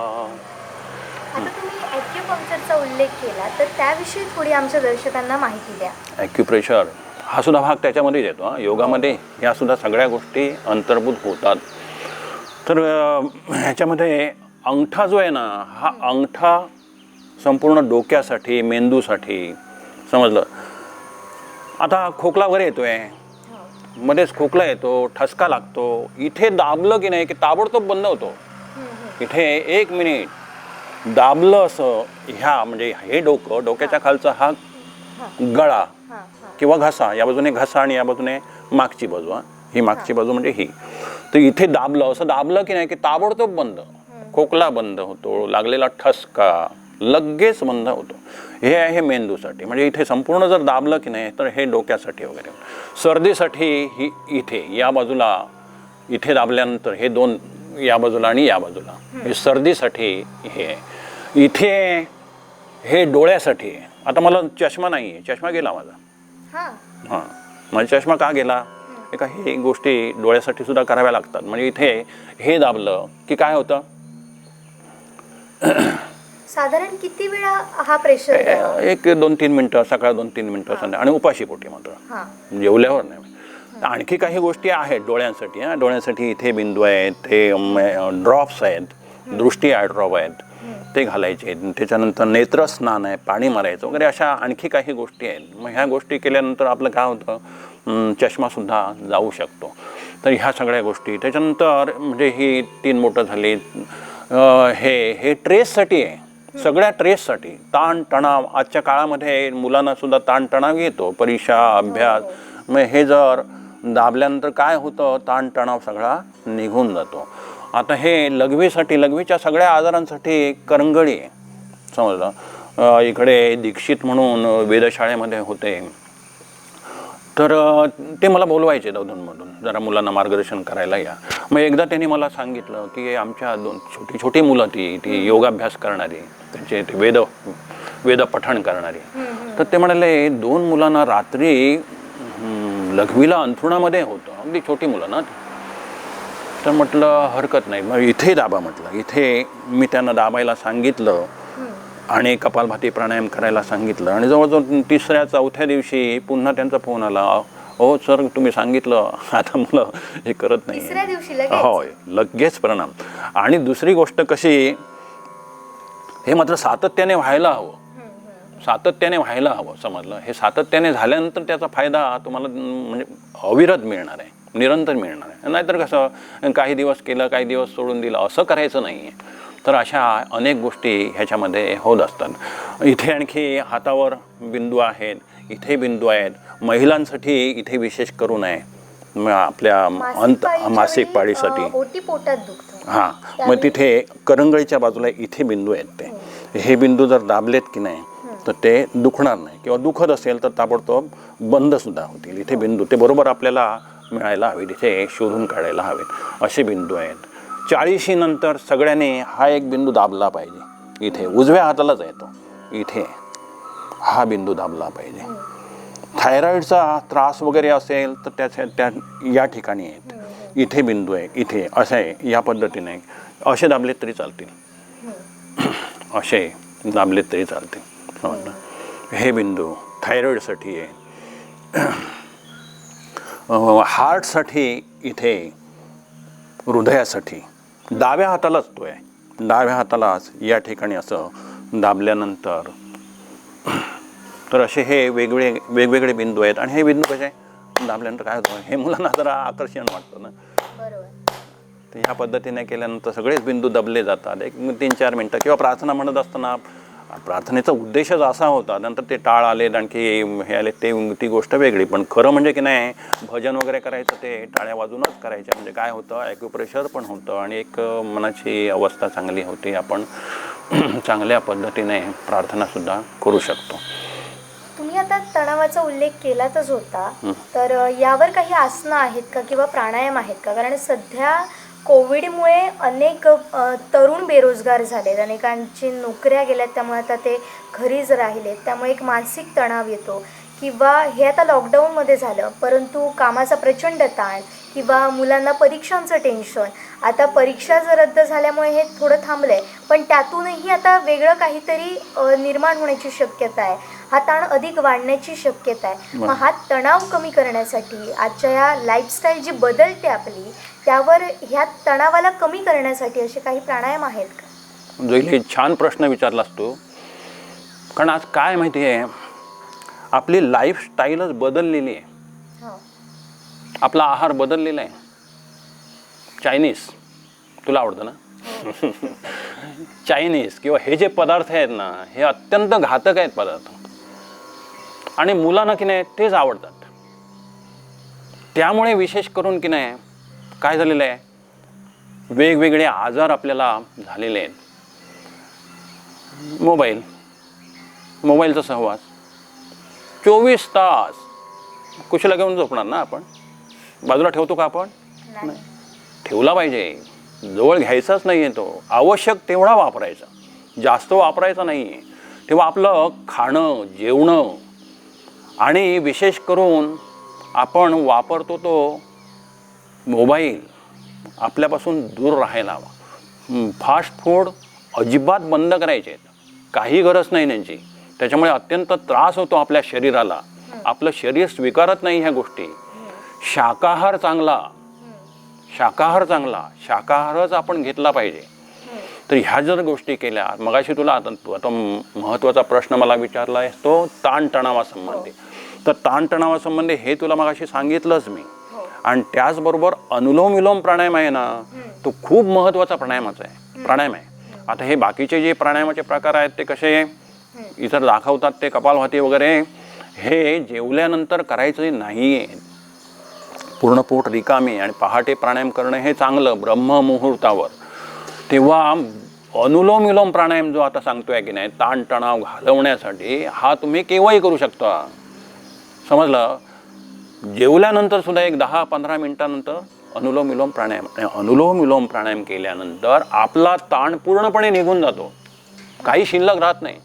Speaker 2: आता तुम्ही ॲक्युपंक्चरचा उल्लेख केला तर त्याविषयी थोडी आमच्या दर्शकांना माहिती द्या.
Speaker 1: ॲक्युप्रेशर हा सुद्धा भाग त्याच्यामध्येच येतो. योगामध्ये ह्या सुद्धा सगळ्या गोष्टी अंतर्भूत होतात. तर ह्याच्यामध्ये अंगठा जो आहे ना, हा अंगठा संपूर्ण डोक्यासाठी मेंदूसाठी समजलं. आता खोकला वगैरे येतोय, मध्येच खोकला येतो, ठसका लागतो, इथे दाबलं की नाही की ताबडतोब बंद होतो. इथे 1 मिनिट दाबलं असं ह्या म्हणजे हे डोकं, डोक्याच्या खालचा हा गळा किंवा घसा, या बाजूने घसा आणि या बाजूने मागची बाजू. ही मागची बाजू म्हणजे ही. तर इथे दाबलं असं दाबलं की नाही की ताबडतोब बंद, खोकला बंद होतो, लागलेला ठसका लगेच बंद होतो. हे आहे मेंदूसाठी. म्हणजे इथे संपूर्ण जर दाबलं की नाही तर हे डोक्यासाठी वगैरे. सर्दीसाठी ही इथे या बाजूला इथे दाबल्यानंतर हे 2 या बाजूला आणि या बाजूला, हे सर्दीसाठी हे आहे. इथे हे डोळ्यासाठी आहे. आता मला चष्मा नाही आहे, चष्मा गेला माझा. हां, माझा चष्मा का गेला? काही गोष्टी डोळ्यासाठी सुद्धा कराव्या लागतात. म्हणजे इथे हे दाबलं की काय होतं,
Speaker 2: साधारण किती वेळा हा प्रेशर?
Speaker 1: 1-2-3 मिनटं, सकाळ 2-3 मिनटं, संध्या आणि उपाशी पोटी मात्र, जेवल्यावर नाही. आणखी काही गोष्टी आहेत डोळ्यांसाठी. डोळ्यांसाठी इथे बिंदू आहेत, ते ड्रॉप्स आहेत, दृष्टी आय ड्रॉप आहेत, ते घालायचे. त्याच्यानंतर नेत्रस्नान आहे, पाणी मारायचं वगैरे, अशा आणखी काही गोष्टी आहेत. मग ह्या गोष्टी केल्यानंतर आपलं काय होतं, चष्मासुद्धा जाऊ शकतो. तर ह्या सगळ्या गोष्टी. त्याच्यानंतर म्हणजे ही 3 बोटं झाली. हे ट्रेससाठी आहे, सगळ्या ट्रेससाठी. ताणतणाव आजच्या काळामध्ये मुलांना सुद्धा ताणतणाव येतो, परीक्षा अभ्यास. मग हे जर दाबल्यानंतर काय होतं, ताणतणाव सगळा निघून जातो. आता हे लघवीसाठी, लघवीच्या सगळ्या आजारांसाठी करंगळी आहे, समजलं. इकडे दीक्षित म्हणून वेधशाळेमध्ये होते, तर ते मला बोलवायचे अधूनमधून, जरा मुलांना मार्गदर्शन करायला या. मग एकदा त्यांनी मला सांगितलं की आमच्या 2 छोटी मुलं ती योगाभ्यास करणारी, त्यांचे ते वेद पठण करणारी. तर ते म्हणाले 2 मुलांना रात्री लघवीला अंथरुणामध्ये होतं, अगदी छोटी मुलं ना. तर म्हटलं हरकत नाही, मग इथे दाबा म्हटलं. इथे मी त्यांना दाबायला सांगितलं आणि कपालभाती प्राणायाम करायला सांगितलं. आणि जवळजवळ 3ऱ्या-4थ्या दिवशी पुन्हा त्यांचा फोन आला, हो सर तुम्ही सांगितलं, आता मुलं हे करत नाही.
Speaker 2: 3ऱ्या दिवशी
Speaker 1: होय, लगेच परिणाम. आणि दुसरी गोष्ट कशी, हे मात्र सातत्याने व्हायला हवं, सातत्याने व्हायला हवं, समजलं. हे सातत्याने झाल्यानंतर त्याचा फायदा तुम्हाला म्हणजे अविरत मिळणार आहे, निरंतर मिळणार आहे. नाहीतर कसं काही दिवस केलं, काही दिवस सोडून दिलं, असं करायचं नाही आहे. तर अशा अनेक गोष्टी ह्याच्यामध्ये होत असतात. इथे आणखी हातावर बिंदू आहेत, इथे बिंदू आहेत. महिलांसाठी इथे विशेष करू नये, आपल्या मासिक पाळीसाठी. हां, मग तिथे करंगळीच्या बाजूला इथे बिंदू आहेत. हे बिंदू जर दाबलेत की नाही तर ते दुखणार नाही, किंवा दुखत असेल तर ताबडतोब बंदसुद्धा होतील. इथे बिंदू ते बरोबर आपल्याला मिळायला हवे, तिथे शोधून काढायला हवेत, असे बिंदू आहेत. 40शी नंतर सगळ्यांनी हा एक बिंदू दाबला पाहिजे. इथे उजव्या हातालाच येतो, इथे हा बिंदू दाबला पाहिजे. थायरॉईडचा त्रास वगैरे असेल तर त्या या ठिकाणी आहेत. इथे बिंदू आहे, इथे असं आहे, या पद्धतीने असे दाबलेत तरी चालतील, असे दाबलेत तरी चालतील. समजलं? हे बिंदू थायरॉईडसाठी आहे, हार्टसाठी इथे, हृदयासाठी. डाव्या हातालाच तो आहे, डाव्या हातालाच या ठिकाणी असं दाबल्यानंतर. तर असे हे वेगवेगळे बिंदू आहेत. आणि हे बिंदू कसे दाबल्यानंतर काय होतं, हे मुलांना जरा आकर्षण वाटतं ना. तर ह्या पद्धतीने केल्यानंतर सगळेच बिंदू दबले जातात. एक 3-4 मिनटं. किंवा प्रार्थना म्हणत असताना, प्रार्थनेचा उद्देशच असा होता, नंतर ते टाळ आले, आणखी हे आले, ती गोष्ट वेगळी. पण खरं म्हणजे की नाही, भजन वगैरे करायचं ते टाळ्या वाजूनच करायच्या. म्हणजे काय होतं, ॲक्युप्रेशर पण होतं आणि एक मनाची अवस्था चांगली होती. आपण चांगल्या पद्धतीने प्रार्थनासुद्धा करू शकतो.
Speaker 2: तुम्ही आता तणावाचा उल्लेख केलाच होता, तर यावर काही आसनं आहेत का किंवा प्राणायाम आहेत का? कारण सध्या कोविडमुळे अनेक तरुण बेरोजगार झालेत, अनेकांची नोकऱ्या गेल्यात, त्यामुळे आता ते घरीच राहिलेत, त्यामुळे एक मानसिक तणाव येतो. किंवा हे आता लॉकडाऊनमध्ये झालं, परंतु कामाचा प्रचंड ताण किंवा मुलांना परीक्षांचं टेन्शन. आता परीक्षा जर रद्द झाल्यामुळे हे थोडं थांबलं आहे, पण त्यातूनही आता वेगळं काहीतरी निर्माण होण्याची शक्यता आहे. हा ताण अधिक वाढण्याची शक्यता आहे. मग हा तणाव कमी करण्यासाठी आजच्या या लाईफस्टाईल जी बदलते आपली, त्यावर ह्या तणावाला कमी करण्यासाठी असे काही प्राणायाम आहेत का?
Speaker 1: जोईली, छान प्रश्न विचारलास तू. कारण आज काय माहिती आहे, आपली लाईफस्टाईलच बदललेली आहे. आपला आहार बदललेला आहे. चायनीज तुला आवडतं ना? चायनीज किंवा हे जे पदार्थ आहेत ना, हे अत्यंत घातक आहेत पदार्थ. आणि मुलांना की नाही तेच आवडतात. त्यामुळे विशेष करून की नाही काय झालेलं आहे, वेगवेगळे आजार आपल्याला झालेले आहेत. मोबाईलचा सहवास 24 तास. कुशीला घेऊन झोपणार ना आपण? बाजूला ठेवतो का आपण? नाही, ठेवला पाहिजे. जवळ घ्यायचाच नाही आहे तो. आवश्यक तेवढा वापरायचा, जास्त वापरायचा नाही आहे. तेव्हा आपलं खाणं, जेवणं आणि विशेष करून आपण वापरतो तो मोबाईल आपल्यापासून दूर राहायला हवा. फास्ट फूड अजिबात बंद करायचे आहेत. काही गरज नाही त्यांची. त्याच्यामुळे अत्यंत त्रास होतो आपल्या शरीराला. आपलं शरीर स्वीकारत नाही ह्या गोष्टी. शाकाहार चांगला, शाकाहारच आपण घेतला पाहिजे. तर ह्या जर गोष्टी केल्या, मगाशी तुला आता महत्त्वाचा प्रश्न मला विचारला आहे तो ताणतणावासंबंधी. तर ताणतणावासंबंधी हे तुला मगाशी सांगितलंच मी. आणि त्याचबरोबर अनुलोम विलोम प्राणायाम आहे ना, तो खूप महत्त्वाचा प्राणायाम आहे. आता हे बाकीचे जे प्राणायामाचे प्रकार आहेत ते कसे इतर दाखवतात, ते कपालभाती वगैरे, हे जेवल्यानंतर करायचे नाही आहे. पूर्ण पोट रिकामी आणि पहाटे प्राणायाम करणं हे चांगलं ब्रह्ममुहूर्तावर. तेव्हा अनुलोम विलोम प्राणायाम जो आता सांगतोय की नाही, ताणतणाव घालवण्यासाठी, हा तुम्ही केव्हाही करू शकता. समजलं? जेवल्यानंतर सुद्धा एक 10-15 मिनिटानंतर अनुलोम विलोम प्राणायाम. अनुलोम विलोम प्राणायाम केल्यानंतर आपला ताण पूर्णपणे निघून जातो, काही शिल्लक राहत नाही.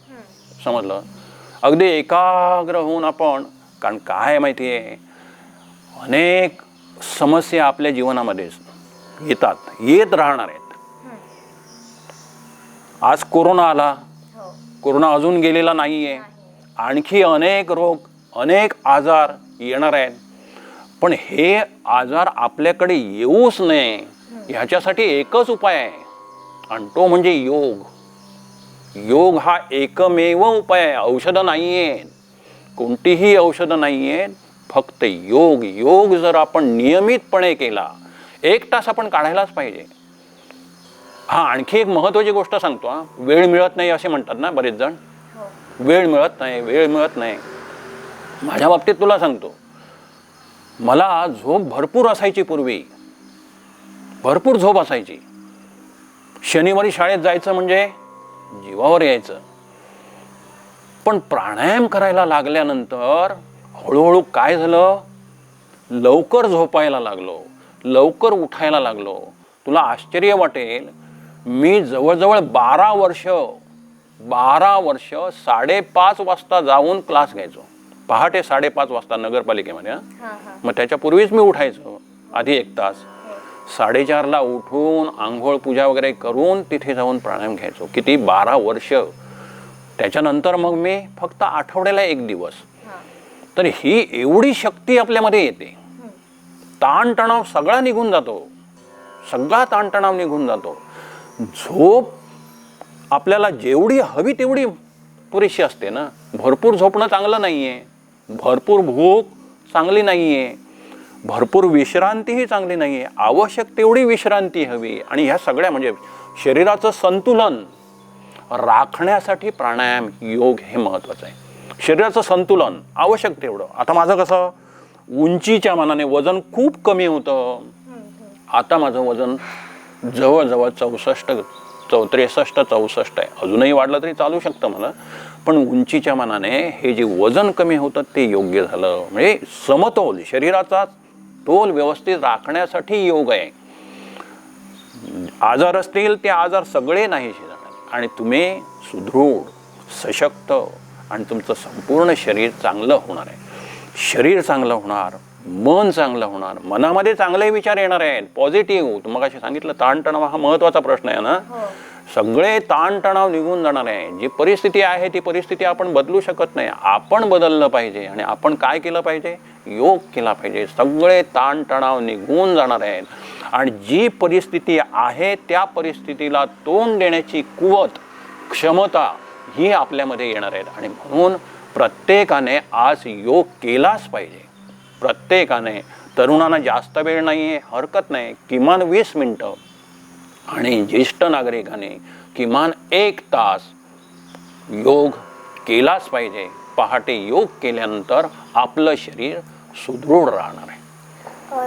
Speaker 1: समजलं? अगदी एकाग्र होऊन आपण, कारण काय माहिती आहे, अनेक समस्या आपल्या जीवनामध्ये येत राहणार आहेत. आज कोरोना आला, कोरोना अजून गेलेला नाही आहे. आणखी अनेक रोग, अनेक आजार येणार आहेत. पण हे आजार आपल्याकडे येऊच नये ह्याच्यासाठी एकच उपाय आहे, आणि तो म्हणजे योग. योग हा एकमेव उपाय आहे. औषधं नाही आहेत, कोणतीही औषधं नाही आहेत, फक्त योग. योग जर आपण नियमितपणे केला, 1 तास आपण काढायलाच पाहिजे. हा, आणखी एक महत्त्वाची गोष्ट सांगतो. वेळ मिळत नाही असे म्हणतात ना बरेच जण. वेळ मिळत नाही. माझ्या बाबतीत तुला सांगतो, मला झोप भरपूर असायची पूर्वी, भरपूर झोप असायची. शनिवारी शाळेत जायचं म्हणजे जीवावर यायचं. पण प्राणायाम करायला लागल्यानंतर हळूहळू काय झालं, लवकर झोपायला लागलो, लवकर उठायला लागलो. तुला आश्चर्य वाटेल, मी जवळजवळ 12 वर्ष 5:30 वाजता जाऊन क्लास घ्यायचो. पहाटे 5:30 वाजता नगरपालिकेमध्ये. मग त्याच्यापूर्वीच मी उठायचो आधी 1 तास. 4:30ला उठून आंघोळ पूजा वगैरे करून तिथे जाऊन प्राणायाम घ्यायचो. किती 12 वर्ष. त्याच्यानंतर मग मी फक्त आठवड्याला 1 दिवस. तर ही एवढी शक्ती आपल्यामध्ये येते. ताणतणाव सगळा निघून जातो. सगळा ताणतणाव निघून जातो. झोप आपल्याला जेवढी हवी तेवढी पुरेशी असते ना. भरपूर झोपणं चांगलं नाही आहे, भरपूर भूक चांगली नाही आहे, भरपूर विश्रांतीही चांगली नाही आहे. आवश्यक तेवढी विश्रांती हवी. आणि ह्या सगळ्या म्हणजे शरीराचं संतुलन राखण्यासाठी प्राणायाम योग हे महत्त्वाचं आहे. शरीराचं संतुलन आवश्यक तेवढं. आता माझं कसं उंचीच्या मानाने वजन खूप कमी होतं. आता माझं वजन जवळजवळ 63 64 आहे. अजूनही वाढलं तरी चालू शकतं मला. पण उंचीच्या मानाने हे जे वजन कमी होतं ते योग्य झालं. म्हणजे समतोल, शरीराचा तोल व्यवस्थित राखण्यासाठी योग आहे. आजार असतील ते आजार सगळे नाहीसे जाणार आणि तुम्ही सुदृढ, सशक्त आणि तुमचं संपूर्ण शरीर चांगलं होणार आहे. शरीर चांगलं होणार, मन चांगलं होणार, मनामध्ये चांगले विचार येणार आहेत, पॉझिटिव्ह. तुम्हाला असे सांगितलं ताणतणाव हा महत्त्वाचा प्रश्न आहे ना. सगळे ताणतणाव निघून जाणार आहे. जी परिस्थिती आहे ती परिस्थिती आपण बदलू शकत नाही. आपण बदललं पाहिजे. आणि आपण काय केलं पाहिजे? योग केला पाहिजे. सगळे ताणतणाव निघून जाणार आहेत. आणि जी परिस्थिती आहे त्या परिस्थितीला तोंड देण्याची कुवत, क्षमता ही आपल्यामध्ये येणार आहेत. आणि म्हणून प्रत्येकाने आज योग केलाच पाहिजे. प्रत्येकाने. तरुणांना जास्त वेळ नाही आहे, हरकत नाही, किमान 20 मिनटं. आणि ज्येष्ठ नागरिकाने किमान 1 तास योग केलाच पाहिजे. पहाटे योग केल्यानंतर आपलं शरीर सुदृढ राहणार आहे.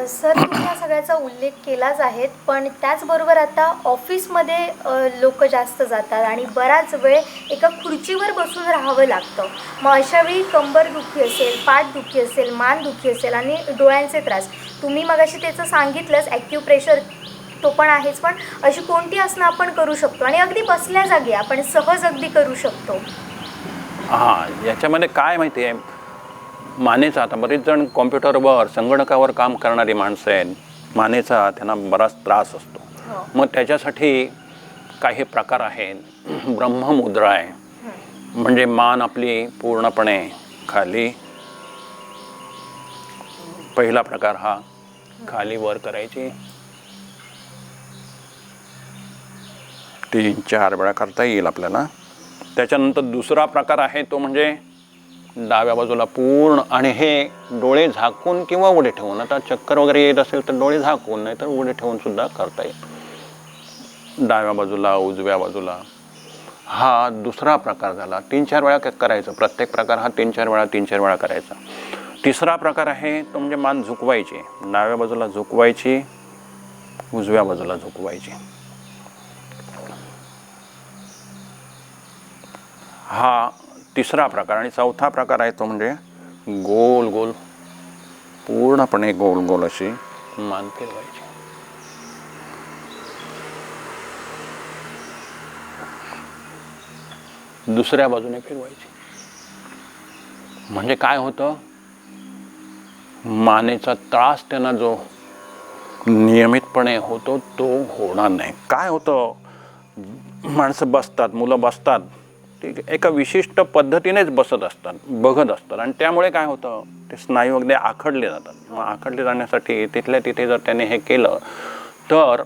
Speaker 2: सर, तुम्ही या सगळ्याचा उल्लेख केलाच आहे, पण त्याचबरोबर आता ऑफिसमध्ये लोक जास्त जातात आणि बराच वेळ एका खुर्चीवर बसून राहावं लागतं. मग अशावेळी कंबर दुखी असेल, पाठ दुखी असेल, मान दुखी असेल आणि डोळ्यांचे त्रास, तुम्ही मगाशी त्याचं सांगितलंच, ॲक्युप्रेशर तो पण आहेच, पण अशी कोणती आसनं आपण करू शकतो आणि अगदी बसल्या जागी आपण सहज अगदी करू शकतो?
Speaker 1: हां, याच्यामध्ये काय माहिती आहे, मानेचा, आता बरेच जण कॉम्प्युटरवर, संगणकावर काम करणारी माणसं आहेत. मानेचा त्यांना बराच त्रास असतो. मग त्याच्यासाठी काही प्रकार आहेत. ब्रह्ममुद्रा आहे, म्हणजे मान आपली पूर्णपणे खाली. पहिला प्रकार हा खाली वर करायची. 3-4 वेळा करता येईल आपल्याला. त्याच्यानंतर दुसरा प्रकार आहे तो म्हणजे डाव्या बाजूला पूर्ण, आणि हे डोळे झाकून किंवा उघडे ठेवून. आता चक्कर वगैरे येत असेल तर डोळे झाकून, नाही तर उघडे ठेवून सुद्धा करता येईल. डाव्या बाजूला, उजव्या बाजूला. हा दुसरा प्रकार झाला. 3-4 वेळा करायचं. प्रत्येक प्रकार हा 3-4 वेळा करायचा. तिसरा प्रकार आहे तो म्हणजे मान झुकवायची. डाव्या बाजूला झुकवायची, उजव्या बाजूला झुकवायची. हा तिसरा प्रकार. आणि चौथा प्रकार आहे तो म्हणजे गोल गोल, पूर्णपणे गोल गोल अशी मान फिरवायची. दुसऱ्या बाजूने फिरवायची. म्हणजे काय होतं, मानेचा त्रास त्यांना जो नियमितपणे होतो तो होणार नाही. काय होतं, माणसं बसतात, मुलं बसतात, ते एका विशिष्ट पद्धतीनेच बसत असतात, बघत असतात. आणि त्यामुळे काय होतं, ते स्नायू अगदी आखडले जातात. मग आखडले जाण्यासाठी तिथल्या तिथे जर त्याने हे केलं तर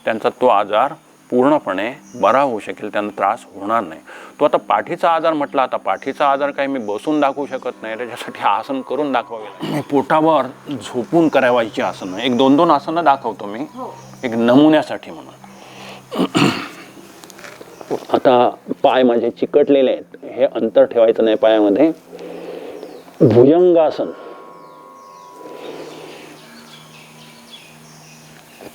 Speaker 1: त्यांचा तो आजार पूर्णपणे बरा होऊ शकेल, त्यांना त्रास होणार नाही. तो आता पाठीचा आजार म्हटला. आता पाठीचा आजार काही मी बसून दाखवू शकत नाही, त्याच्यासाठी आसन करून दाखवावे. मी पोटावर झोपून करावायची आसनं 1-2 आसनं दाखवतो मी, एक नमुन्यासाठी म्हणून. आता पाय माझे चिकटलेले आहेत, हे अंतर ठेवायचं नाही पायामध्ये. भुजंगासन.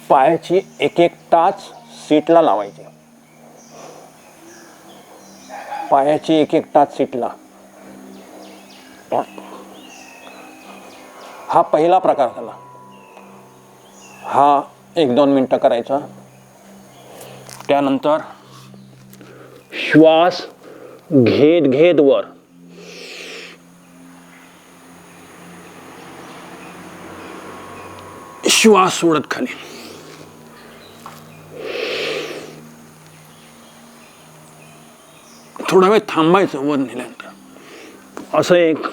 Speaker 1: पायाची एक टाच सीटला लावायची. पायाची एक टाच सीटला. हा पहिला प्रकार झाला. हा 1-2 मिनिटं करायचा. त्यानंतर श्वास घेत घेत वर, श्वास सोडत खाली. थोडा वेळ थांबायचं वर नेल्यानंतर. असं एक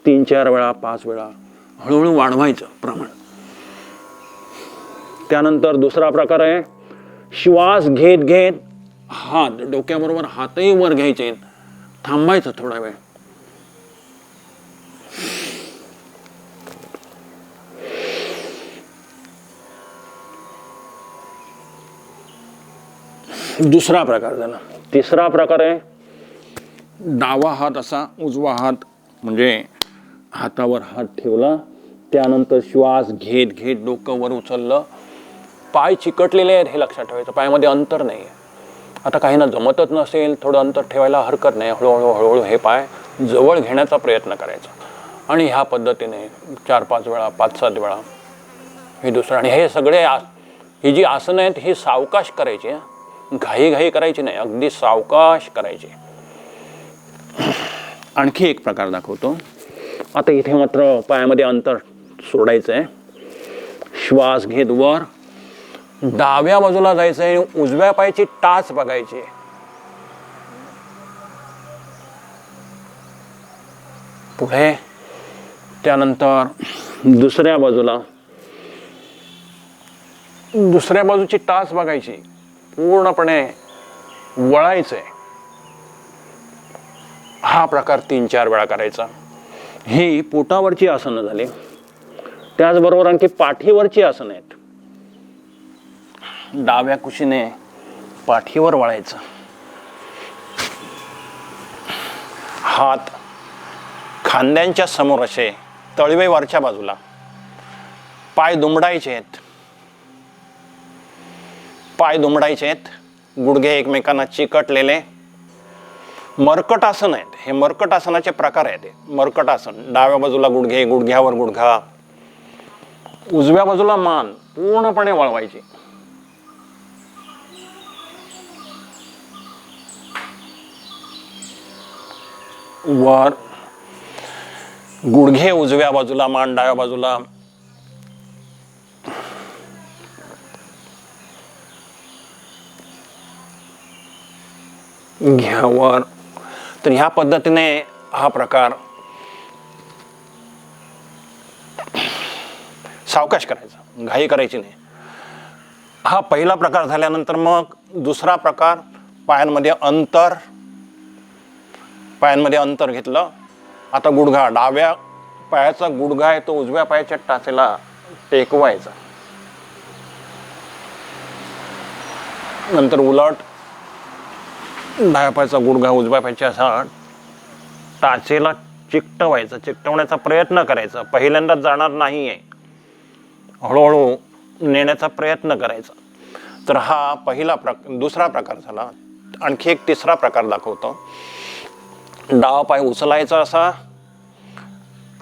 Speaker 1: 3-4 वेळा 5 वेळा हळूहळू वाढवायचं प्रमाण. त्यानंतर दुसरा प्रकार आहे, श्वास घेत घेत हात डोक्याबरोबर हातही वर घ्यायचे, थांबायचं थोडा वेळ. दुसरा प्रकार झाला. तिसरा प्रकार आहे, डावा हात असा उजवा हात म्हणजे हातावर हात ठेवला, त्यानंतर श्वास घेत घेत डोकं वर उचललं, पाय चिकटलेले आहेत हे लक्षात ठेवायचं, पायामध्ये अंतर नाही आहे. आता काहींना जमतच नसेल, थोडं अंतर ठेवायला हरकत नाही, हळूहळू हळूहळू हे पाय जवळ घेण्याचा प्रयत्न करायचा. आणि ह्या पद्धतीने 4-5 वेळा 5-7 वेळा हे दुसरं. आणि हे सगळे ही जी आसनं आहेत ही सावकाश करायची, घाई करायची नाही, अगदी सावकाश करायची. आणखी एक प्रकार दाखवतो. आता इथे मात्र पायामध्ये अंतर सोडायचं आहे. श्वास घेत वर डाव्या बाजूला जायचं आहे, उजव्या पायाची टाच बघायची. पुढे त्यानंतर दुसऱ्या बाजूची टाच बघायची, पूर्णपणे वळायचंय. हा प्रकार 3-4 वेळा करायचा. ही पोटावरची आसनं झाली. त्याचबरोबर आणखी पाठीवरची आसनं आहेत. डाव्या कुशीने पाठीवर वळायचं, हात खांद्यांच्या समोर असे तळवे वरच्या बाजूला, पाय दुमडायचे आहेत, गुडघे एकमेकांना चिकटलेले. मर्कटासन आहेत, हे मर्कटासनाचे प्रकार आहेत. मर्कटासन, डाव्या बाजूला गुडघे, गुडघ्यावर गुडघा, उजव्या बाजूला मान पूर्णपणे वळवायची. वर गुडघे उजव्या बाजूला, मान डाव्या बाजूला. घ्यावर. तर ह्या पद्धतीने हा प्रकार सावकाश करायचा, घाई करायची नाही. हा पहिला प्रकार झाल्यानंतर मग दुसरा प्रकार, पायांमध्ये अंतर घेतलं. आता गुडघा, डाव्या पायाचा गुडघा आहे तो उजव्या पायाच्या टाचेला टेकवायचा. नंतर उलट डाव्या पायाचा गुडघा उजव्या पायाच्या असा टाचेला चिकटवायचा, चिकटवण्याचा प्रयत्न करायचा. पहिल्यांदाच जाणार नाहीये, हळूहळू नेण्याचा प्रयत्न करायचा. तर हा दुसरा प्रकार झाला. आणखी एक तिसरा प्रकार दाखवतो. डावा पाय उचलायचा असा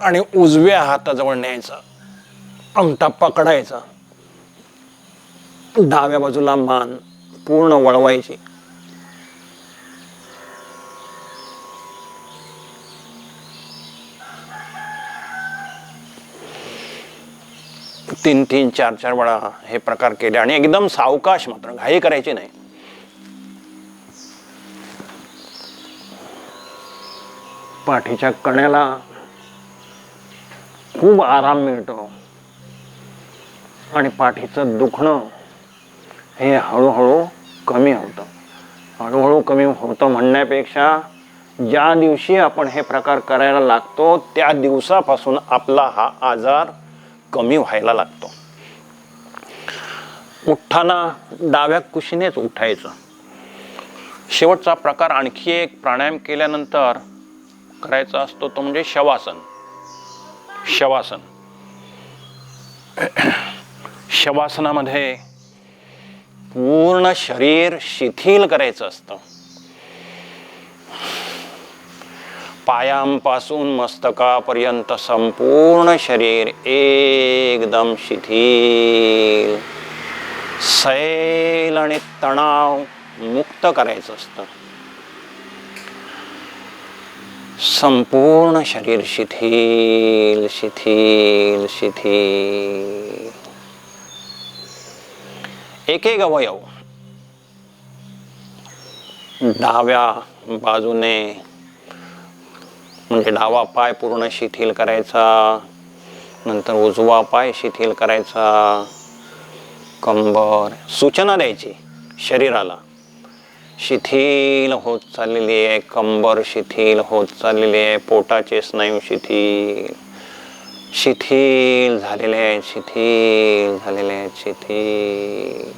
Speaker 1: आणि उजव्या हाताजवळ न्यायचा, अंगठा पकडायचा, डाव्या बाजूला मान पूर्ण वळवायची. तीन 4 वेळा हे प्रकार केले आणि एकदम सावकाश, मात्र घाई करायची नाही. पाठीच्या कण्याला खूप आराम मिळतो आणि पाठीचं दुखणं हे हळूहळू कमी होतं म्हणण्यापेक्षा ज्या दिवशी आपण हे प्रकार करायला लागतो त्या दिवसापासून आपला हा आजार कमी व्हायला लागतो. उठताना डाव्या कुशीनेच उठायचं. शेवटचा प्रकार आणखी एक प्राणायाम केल्यानंतर करायचा असतो तो म्हणजे शवासन. शवासनामध्ये पूर्ण शरीर शिथिल करायचं असतं. पायांपासून मस्तकापर्यंत संपूर्ण शरीर एकदम शिथिल, सैल आणि तणाव मुक्त करायचं असतं. संपूर्ण शरीर शिथिल शिथिल शिथिल. एक अवयव डाव्या बाजूने म्हणजे डावा पाय पूर्ण शिथिल करायचा, नंतर उजवा पाय शिथिल करायचा, कंबर, सूचना द्यायची शरीराला. शिथिल होत चाललेली आहे, कंबर शिथिल होत चाललेली आहे, पोटाचे स्नायू शिथिल शिथिल झालेले आहेत, शिथिल झालेले आहेत, शिथिल.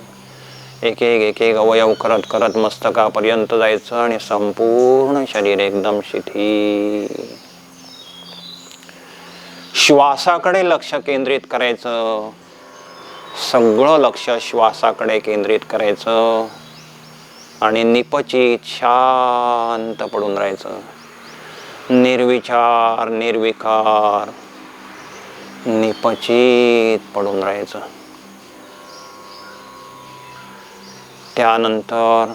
Speaker 1: एक एक अवयव करत करत मस्तकापर्यंत जायचं आणि संपूर्ण शरीर एकदम शिथिल. श्वासाकडे लक्ष केंद्रित करायचं, सगळं लक्ष श्वासाकडे केंद्रित करायचं आणि निपचित शांत पडून राहायचं. निर्विचार निर्विकार निपचित पडून राहायचं. त्यानंतर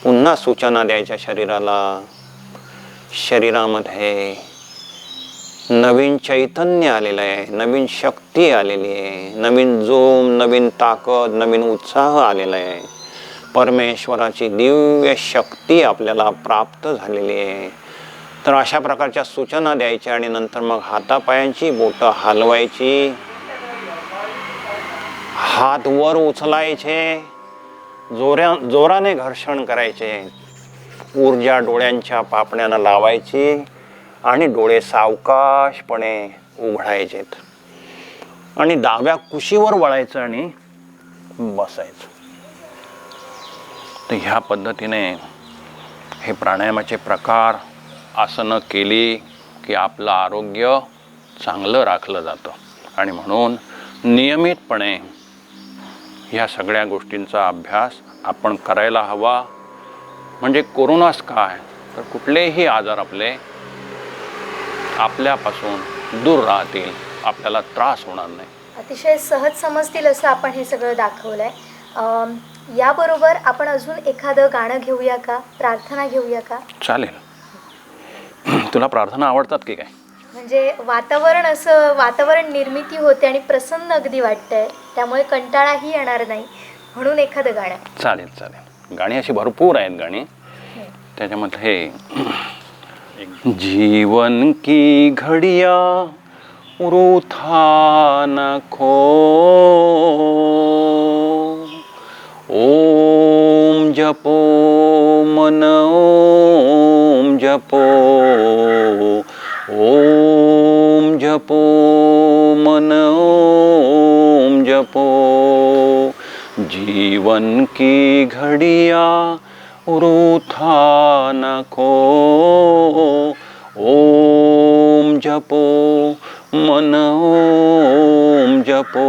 Speaker 1: पुन्हा सूचना द्यायच्या शरीराला. शरीरामध्ये नवीन चैतन्य आलेलं आहे, नवीन शक्ती आलेली आहे, नवीन जोम, नवीन ताकद, नवीन उत्साह आलेला आहे. परमेश्वराची दिव्य शक्ती आपल्याला प्राप्त झालेली आहे. तर अशा प्रकारच्या सूचना द्यायच्या आणि नंतर मग हातापायांची बोटं हलवायची, हात वर उचलायचे, जोराने घर्षण करायचे, ऊर्जा डोळ्यांच्या पापण्यांना लावायची आणि डोळे सावकाशपणे उघडायचेत आणि डाव्या कुशीवर वळायचं आणि बसायचं. तर ह्या पद्धतीने हे प्राणायामाचे प्रकार, आसनं केली की आपलं आरोग्य चांगलं राखलं जातं. आणि म्हणून नियमितपणे ह्या सगळ्या गोष्टींचा अभ्यास आपण करायला हवा. म्हणजे कोरोनाच काय तर कुठलेही आजार आपल्यापासून दूर राहतील, आपल्याला त्रास होणार नाही.
Speaker 2: अतिशय सहज समजतील असं आपण हे सगळं दाखवलं आहे. याबरोबर आपण अजून एखादं गाणं घेऊया का, प्रार्थना घेऊया का?
Speaker 1: चालेल. तुला प्रार्थना आवडतात की काय?
Speaker 2: म्हणजे वातावरण निर्मिती होते आणि प्रसन्न अगदी वाटतंय, त्यामुळे कंटाळाही येणार नाही, म्हणून एखादं गाणं.
Speaker 1: चालेल चालेल. गाणी अशी भरपूर आहेत गाणी. त्याच्यामध्ये जीवन की घडिया वृथा न खो, ओम जपो मन ओम जपो, ओम जपो मन ओम जपो. जीवन की घडिया वृथा न खो, ओम जपो मन ओम जपो,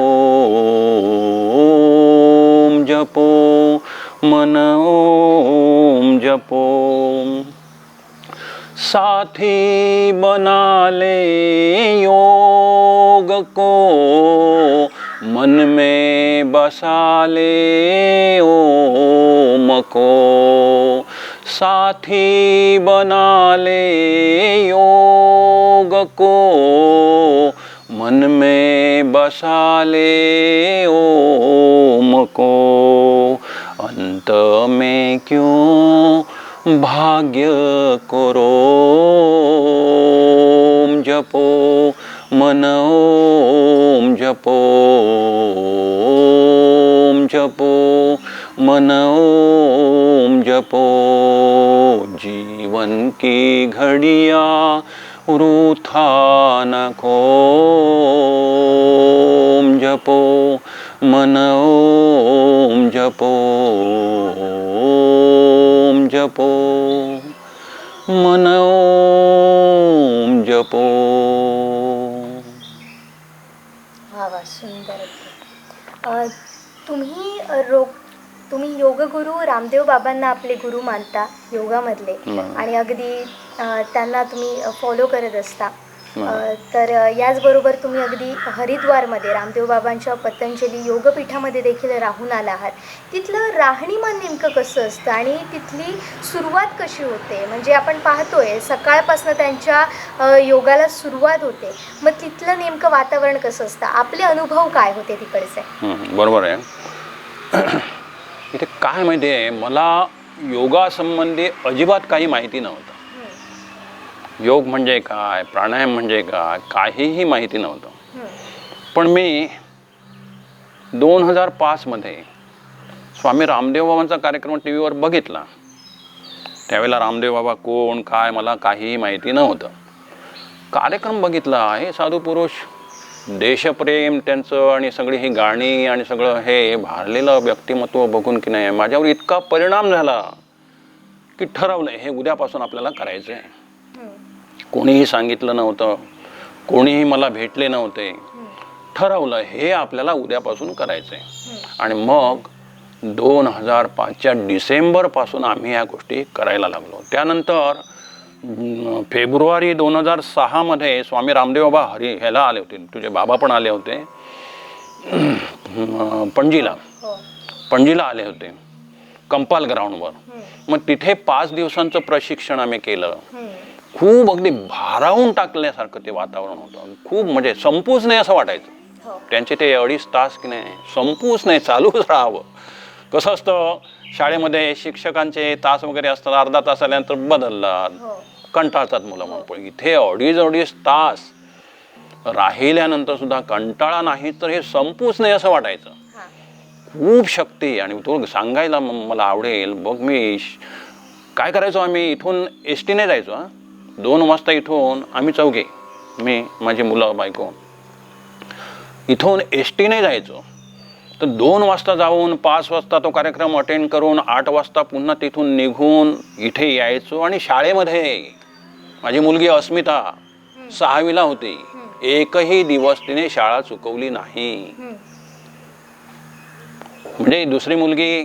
Speaker 1: ओम जपो मन ओम जपो. साथी बना ले योग को, मन में बसा ले ओम को. साथी बना ले योग को, मन में बसा ले ओम को. अंत में क्यों भाग्य को रोम जपो मन ओम जपो, ओम जपो मन ओम जपो. जीवन की घड़िया वृथा न खो, ओम जपो मन ओम जपो, ओम जपो मन ओम जपो.
Speaker 2: वा सुंदर. तुम्ही योगगुरू रामदेव बाबांना आपले गुरु मानता योगामधले, आणि अगदी त्यांना तुम्ही फॉलो करत असता. तर याचबरोबर तुम्ही अगदी हरिद्वारमध्ये रामदेव बाबांच्या पतंजली योगपीठामध्ये देखील राहून आला आहात. तिथलं राहणीमान नेमकं कसं असतं आणि तिथली सुरुवात कशी होते? म्हणजे आपण पाहतोय सकाळपासून त्यांच्या योगाला सुरुवात होते, मग तिथलं नेमकं वातावरण कसं असतं? आपले अनुभव काय होते तिकडचे?
Speaker 1: बरोबर आहे. इथे काय माहिती आहे, मला योगासंबंधी अजिबात काही माहिती नव्हतं. योग म्हणजे काय, प्राणायाम म्हणजे काय, काहीही माहिती नव्हतं. पण मी 2005 मध्ये स्वामी रामदेव बाबांचा कार्यक्रम टी व्हीवर बघितला. त्यावेळेला रामदेव बाबा कोण काय मला काहीही माहिती नव्हतं. कार्यक्रम बघितला, हे साधू पुरुष, देशप्रेम त्यांचं आणि सगळी ही गाणी आणि सगळं हे भारलेलं व्यक्तिमत्व बघून की नाही माझ्यावर इतका परिणाम झाला की ठरवलं हे उद्यापासून आपल्याला करायचं आहे. कोणीही सांगितलं नव्हतं, कोणीही मला भेटले नव्हते. ठरवलं हे आपल्याला उद्यापासून करायचं आहे. आणि मग 2005च्या डिसेंबरपासून आम्ही ह्या गोष्टी करायला लागलो. त्यानंतर फेब्रुवारी 2006 मध्ये स्वामी रामदेव बाबा ह्याला आले होते, तुझे बाबा पण आले होते पणजीला आले होते कंपाल ग्राउंडवर. मग तिथे 5 दिवसांचं प्रशिक्षण आम्ही केलं. खूप अगदी भारावून टाकल्यासारखं ते वातावरण होतं. खूप म्हणजे संपूच नाही असं वाटायचं. त्यांचे ते 2.5 तास की नाही संपूच नाही, चालूच राहावं. कसं असतं शाळेमध्ये शिक्षकांचे तास वगैरे असतात, अर्धा तास आल्यानंतर बदलतात, कंटाळतात मुलं. म्हणून इथे 2.5 तास राहिल्यानंतर सुद्धा कंटाळा नाही तर हे संपूच नाही असं वाटायचं. खूप शक्ती. आणि तो सांगायला मला आवडेल बघ, मी काय करायचो, आम्ही इथून ST ने जायचो. 2 वाजता इथून आम्ही चौघे, मी माझी मुलं बायको, इथून ST ने जायचो. तर 2 वाजता जाऊन 5 वाजता तो कार्यक्रम अटेंड करून 8 वाजता पुन्हा तिथून निघून इथे यायचो. आणि शाळेमध्ये माझी मुलगी अस्मिता 6वीला होती, एकही दिवस तिने शाळा चुकवली नाही. म्हणजे दुसरी मुलगी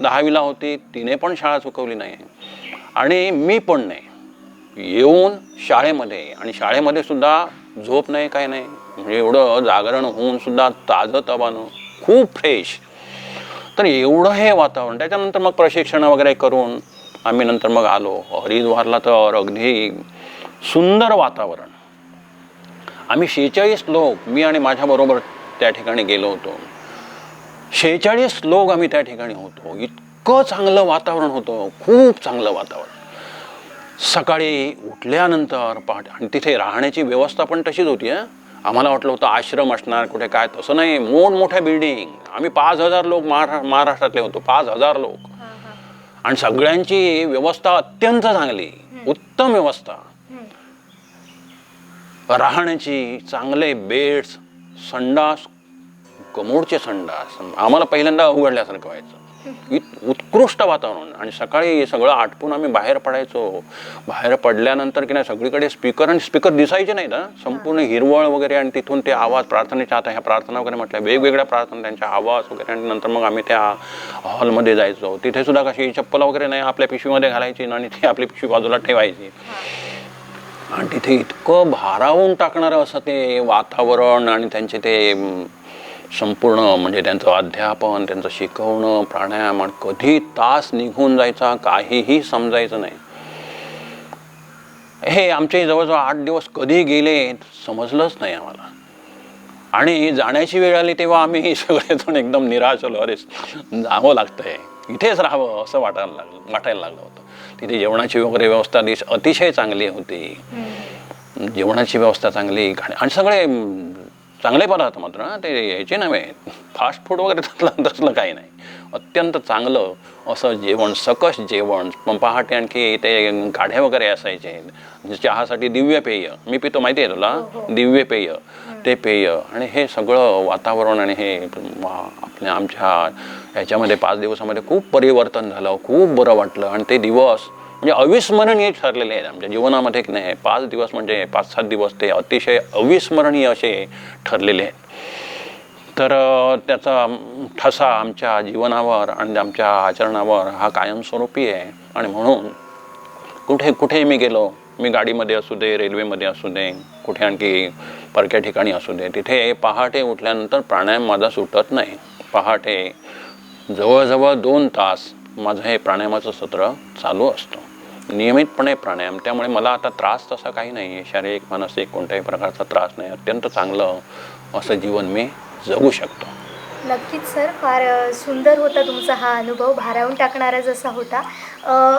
Speaker 1: 10वीला होती, तिने पण शाळा चुकवली नाही. आणि मी पण नाही. येऊन शाळेमध्ये, आणि शाळेमध्ये सुद्धा झोप नाही, काय नाही. म्हणजे एवढं जागरण होऊन सुद्धा ताजं तवानं, खूप फ्रेश. तर एवढं हे वातावरण. त्याच्यानंतर मग प्रशिक्षण वगैरे करून आम्ही नंतर मग आलो हरिद्वारला. तर अगदी सुंदर वातावरण. आम्ही 46 लोक, मी आणि माझ्याबरोबर त्या ठिकाणी गेलो होतो. 46 लोक आम्ही त्या ठिकाणी होतो. इतकं चांगलं वातावरण होतं, खूप चांगलं वातावरण. सकाळी उठल्यानंतर पहाटे, आणि तिथे राहण्याची व्यवस्था पण तशीच होती. आम्हाला वाटलं होतं आश्रम असणार कुठे काय, तसं नाही. मोठमोठ्या बिल्डिंग. आम्ही 5,000 लोक महाराष्ट्रातले होतो, 5,000 लोक. आणि सगळ्यांची व्यवस्था अत्यंत चांगली, उत्तम व्यवस्था. राहण्याची चांगले बेड्स, संडास, कमोडचे संडास. आम्हाला पहिल्यांदा उघडल्यासारखं व्हायचं. उत्कृष्ट वातावरण. आणि सकाळी सगळं आटपून आम्ही बाहेर पडायचो. बाहेर पडल्यानंतर की नाही सगळीकडे स्पीकर, आणि स्पीकर दिसायचे नाहीत, संपूर्ण हिरवळ वगैरे. आणि तिथून ते आवाज प्रार्थनेच्या, आता ह्या प्रार्थना वगैरे म्हटल्या, वेगवेगळ्या प्रार्थना, त्यांच्या आवाज वगैरे. आणि नंतर मग आम्ही त्या हॉलमध्ये जायचो. तिथे सुद्धा कशी चप्पल वगैरे नाही, आपल्या पिशवीमध्ये घालायची आणि ती आपली पिशवी बाजूला ठेवायची. आणि तिथे इतकं भारावून टाकणारं असं ते वातावरण. आणि त्यांचे ते संपूर्ण म्हणजे त्यांचं अध्यापन, त्यांचं शिकवणं, प्राणायाम. आणि कधी तास निघून जायचा काहीही समजायचं नाही. हे आमचे जवळजवळ 8 दिवस कधी गेले समजलंच नाही आम्हाला. आणि जाण्याची वेळ आली तेव्हा आम्ही सगळेजण एकदम निराश झालो. अरे जावं लागतंय, इथेच राहावं असं वाटायला लागलं होतं. तिथे जेवणाची वगैरे व्यवस्था अतिशय चांगली होती. जेवणाची व्यवस्था चांगली, आणि सगळे चांगले पदार्थ मात्र, ते यायचे नव्हे फास्ट फूड वगैरे तसलं काही नाही. अत्यंत चांगलं असं जेवण, सकस जेवण. पण पहाटे आणखी ते काढ्या वगैरे असायचे. चहासाठी दिव्य पेय, मी पितो माहिती आहे तुला, दिव्य पेय, ते पेय. आणि हे सगळं वातावरण. आणि हे आमच्या ह्याच्यामध्ये 5 दिवसामध्ये खूप परिवर्तन झालं, खूप बरं वाटलं. आणि ते दिवस म्हणजे अविस्मरणीय ठरलेले आहेत आमच्या जीवनामध्ये की नाही. 5 दिवस म्हणजे 5-7 दिवस ते अतिशय अविस्मरणीय असे ठरलेले आहेत. तर त्याचा ठसा आमच्या जीवनावर आणि आमच्या आचरणावर हा कायमस्वरूपी आहे. आणि म्हणून कुठे मी गेलो, मी गाडीमध्ये असू दे, रेल्वेमध्ये असू दे, कुठे आणखी परक्या ठिकाणी असू दे, तिथे पहाटे उठल्यानंतर प्राणायाम माझा सुटत नाही. पहाटे जवळजवळ 2 तास माझं हे प्राणायामाचं सत्र चालू असतं, नियमितपणे प्राणायाम. त्यामुळे मला आता त्रास तसा काही नाही आहे, शारीरिक मानसिक कोणत्याही प्रकारचा त्रास नाही. अत्यंत चांगलं असं जीवन मी जगू शकतो.
Speaker 2: नक्कीच सर, फार सुंदर होता तुमचा हा अनुभव, भारावून टाकणारा जसा होता.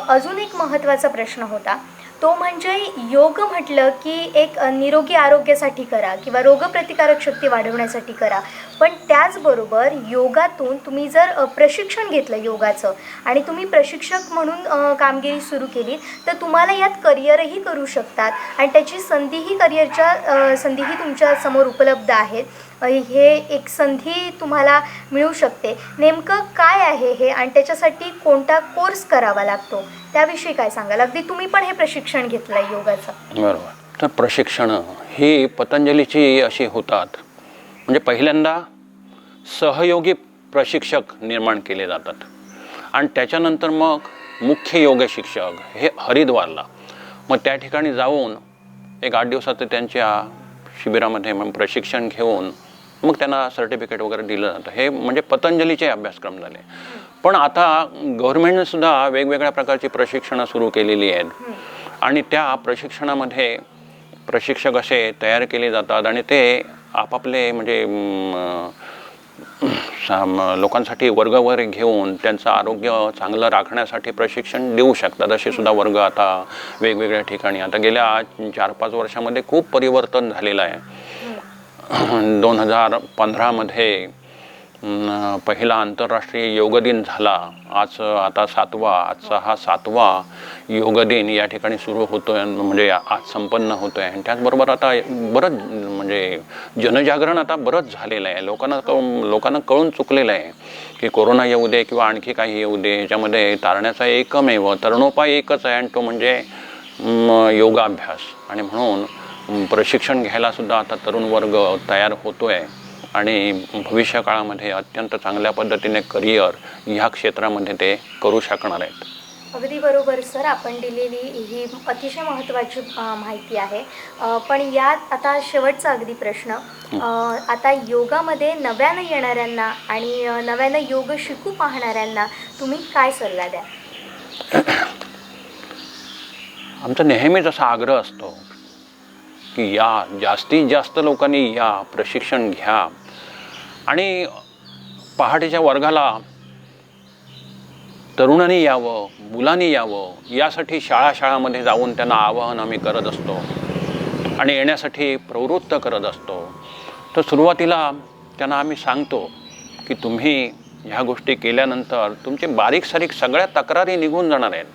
Speaker 2: अजून एक महत्त्वाचा प्रश्न होता, तो म्हणजे योग म्हटलं की एक निरोगी आरोग्यासाठी करा किंवा रोगप्रतिकारक शक्ती वाढवण्यासाठी करा. पण त्याचबरोबर योगातून तुम्ही जर प्रशिक्षण घेतलं योगाचं आणि तुम्ही प्रशिक्षक म्हणून कामगिरी सुरू केली, तर तुम्हाला यात करिअरही करू शकतात आणि त्याची संधीही करिअरच्या संधीही तुमच्या समोर उपलब्ध आहेत. हे एक संधी तुम्हाला मिळू शकते. नेमकं काय आहे हे आणि त्याच्यासाठी कोणता कोर्स करावा लागतो, त्याविषयी काय सांगाल? अगदी तुम्ही पण हे प्रशिक्षण घेतलं आहे योगाचं.
Speaker 1: बरोबर. तर प्रशिक्षणं ही पतंजलीची अशी होतात, म्हणजे पहिल्यांदा सहयोगी प्रशिक्षक निर्माण केले जातात आणि त्याच्यानंतर मग मुख्य योग शिक्षक हे हरिद्वारला, मग त्या ठिकाणी जाऊन एक 8 दिवसाचं त्यांच्या शिबिरामध्ये मग प्रशिक्षण घेऊन मग त्यांना सर्टिफिकेट वगैरे दिलं जातं. हे म्हणजे पतंजलीचे अभ्यासक्रम झाले. पण आता गव्हर्नमेंटने सुद्धा वेगवेगळ्या प्रकारची प्रशिक्षणं सुरू केलेली आहेत आणि त्या प्रशिक्षणामध्ये प्रशिक्षक असे तयार केले जातात आणि ते आपापले म्हणजे लोकांसाठी वर्ग वगैरे घेऊन त्यांचं आरोग्य चांगलं राखण्यासाठी प्रशिक्षण देऊ शकतात. असे सुद्धा वर्ग आता वेगवेगळ्या ठिकाणी आता गेल्या 4-5 वर्षामध्ये खूप परिवर्तन झालेलं आहे. 2015मध्ये पहिला आंतरराष्ट्रीय योग दिन झाला. आता आजचा हा 7वा योग दिन या ठिकाणी सुरू होतोय, म्हणजे आज संपन्न होतोय. आणि त्याचबरोबर आता बरंच म्हणजे जनजागरण आता बरंच झालेलं आहे. लोकांना कळून चुकलेलं आहे की कोरोना येऊ दे किंवा आणखी काही येऊ दे, याच्यामध्ये तारण्याचा एकमेव तरुणोपाय एकच आहे आणि तो म्हणजे योगाभ्यास. आणि म्हणून प्रशिक्षण घ्यायला सुद्धा आता तरुण वर्ग तयार होतोय आणि भविष्य काळामध्ये अत्यंत चांगल्या पद्धतीने करिअर ह्या क्षेत्रामध्ये ते करू शकणार आहेत.
Speaker 2: अगदी बरोबर सर, आपण दिलेली ही अतिशय महत्त्वाची माहिती आहे. पण यात आता शेवटचा अगदी प्रश्न, आता योगामध्ये नव्यानं येणाऱ्यांना आणि नव्यानं योग शिकू पाहणाऱ्यांना तुम्ही काय सल्ला द्या?
Speaker 1: आमचा नेहमीच असा आग्रह असतो की जास्तीत जास्त लोकांनी प्रशिक्षण घ्या आणि पहाटेच्या वर्गाला तरुणांनी यावं, मुलांनी यावं, यासाठी शाळांमध्ये जाऊन त्यांना आवाहन आम्ही करत असतो आणि येण्यासाठी प्रवृत्त करत असतो. तर सुरुवातीला त्यांना आम्ही सांगतो की तुम्ही ह्या गोष्टी केल्यानंतर तुमचे बारीक सारीक सगळ्या तक्रारी निघून जाणार आहेत.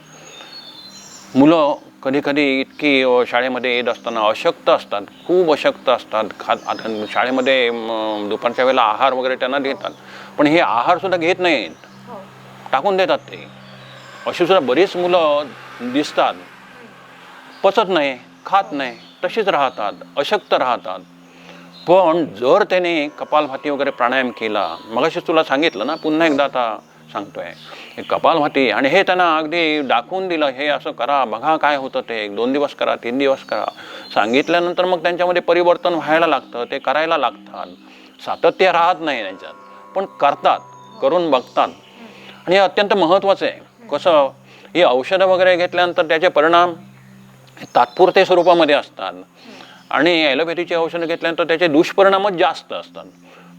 Speaker 1: मुलं कधी इतकी शाळेमध्ये येत असताना अशक्त असतात, खूप अशक्त असतात. आता शाळेमध्ये दुपारच्या वेळेला आहार वगैरे त्यांना देतात, पण हे आहारसुद्धा घेत नाहीत, टाकून देतात ते. अशी सुद्धा बरीच मुलं दिसतात, पचत नाही, खात नाही, तशीच राहतात, अशक्त राहतात. पण जर त्याने कपालभाती वगैरे प्राणायाम केला, मगाशी तुला सांगितलं ना, पुन्हा एकदा आता सांगतोय, हे कपालभाती, आणि हे त्यांना अगदी दाखवून दिलं, हे असं करा, बघा काय होतं ते, 1-2 दिवस करा, 3 दिवस करा. सांगितल्यानंतर मग त्यांच्यामध्ये परिवर्तन व्हायला लागतं, ते करायला लागतात. सातत्य राहत नाही त्यांच्यात, पण करतात, करून बघतात. आणि हे अत्यंत महत्त्वाचं आहे. कसं, ही औषधं वगैरे घेतल्यानंतर त्याचे परिणाम तात्पुरते स्वरूपामध्ये असतात आणि ॲलोपॅथीची औषधं घेतल्यानंतर त्याचे दुष्परिणामच जास्त असतात.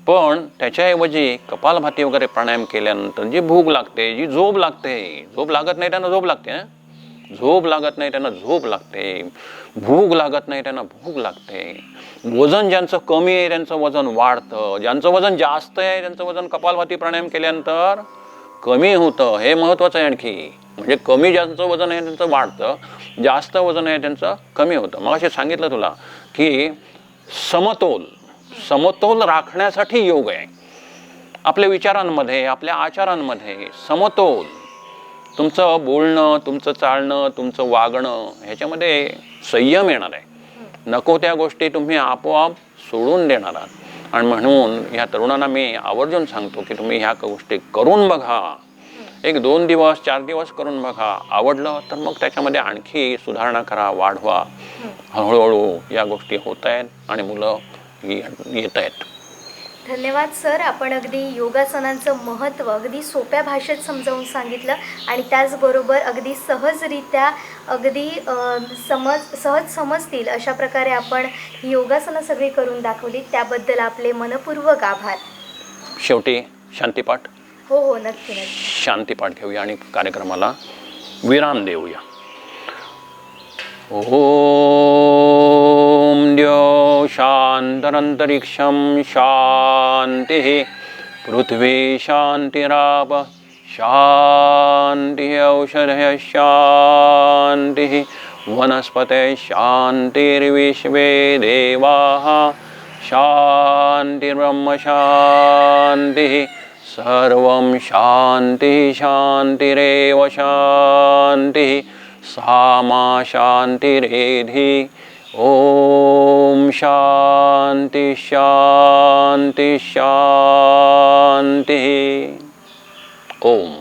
Speaker 1: पण त्याच्याऐवजी कपालभाती वगैरे प्राणायाम केल्यानंतर जी भूक लागते, जी झोप लागते, झोप लागत नाही त्यांना झोप लागते, झोप लागत नाही त्यांना झोप लागते, भूक लागत नाही त्यांना भूक लागते. वजन ज्यांचं कमी आहे त्यांचं वजन वाढतं, ज्यांचं वजन जास्त आहे त्यांचं वजन कपालभाती प्राणायाम केल्यानंतर कमी होतं. हे महत्त्वाचं आहे आणखी. म्हणजे कमी ज्यांचं वजन आहे त्यांचं वाढतं, जास्त वजन आहे त्यांचं कमी होतं. मग असे सांगितलं तुला की समतोल राखण्यासाठी योग आहे. आपल्या विचारांमध्ये, आपल्या आचारांमध्ये समतोल, तुमचं बोलणं, तुमचं चालणं, तुमचं वागणं, ह्याच्यामध्ये संयम येणार आहे. नको त्या गोष्टी तुम्ही आपोआप सोडून देणार आहात. आणि म्हणून ह्या तरुणांना मी आवर्जून सांगतो की तुम्ही ह्या गोष्टी करून बघा. 1-2 दिवस, 4 दिवस करून बघा. आवडलं तर मग त्याच्यामध्ये आणखी सुधारणा करा, वाढवा. हळूहळू या गोष्टी होत आहेत आणि मुलं येत आहेत.
Speaker 2: धन्यवाद सर, आपण अगदी योगासनांचं महत्त्व अगदी सोप्या भाषेत समजावून सांगितलं आणि त्याचबरोबर अगदी सहजरित्या अगदी सहज समजतील अशा प्रकारे आपण ही योगासनं सगळी करून दाखवली. त्याबद्दल आपले मनपूर्वक आभार.
Speaker 1: शेवटी शांतीपाठ.
Speaker 2: हो हो नक्की नक्की.
Speaker 1: शांतीपाठ घेऊया आणि कार्यक्रमाला विराम देऊया. ओम द्यो शांतरंतरिक्षं शांती पृथ्वी शांतिराप शांति औषधय शांति वनस्पतय शांतिर्विश्वे देवाः शांतिर्ब्रह्म शांति सर्वं शांति शांतिरेव शांति सामा शांतिरेधि. ओम शांति शांति शांति. ओम.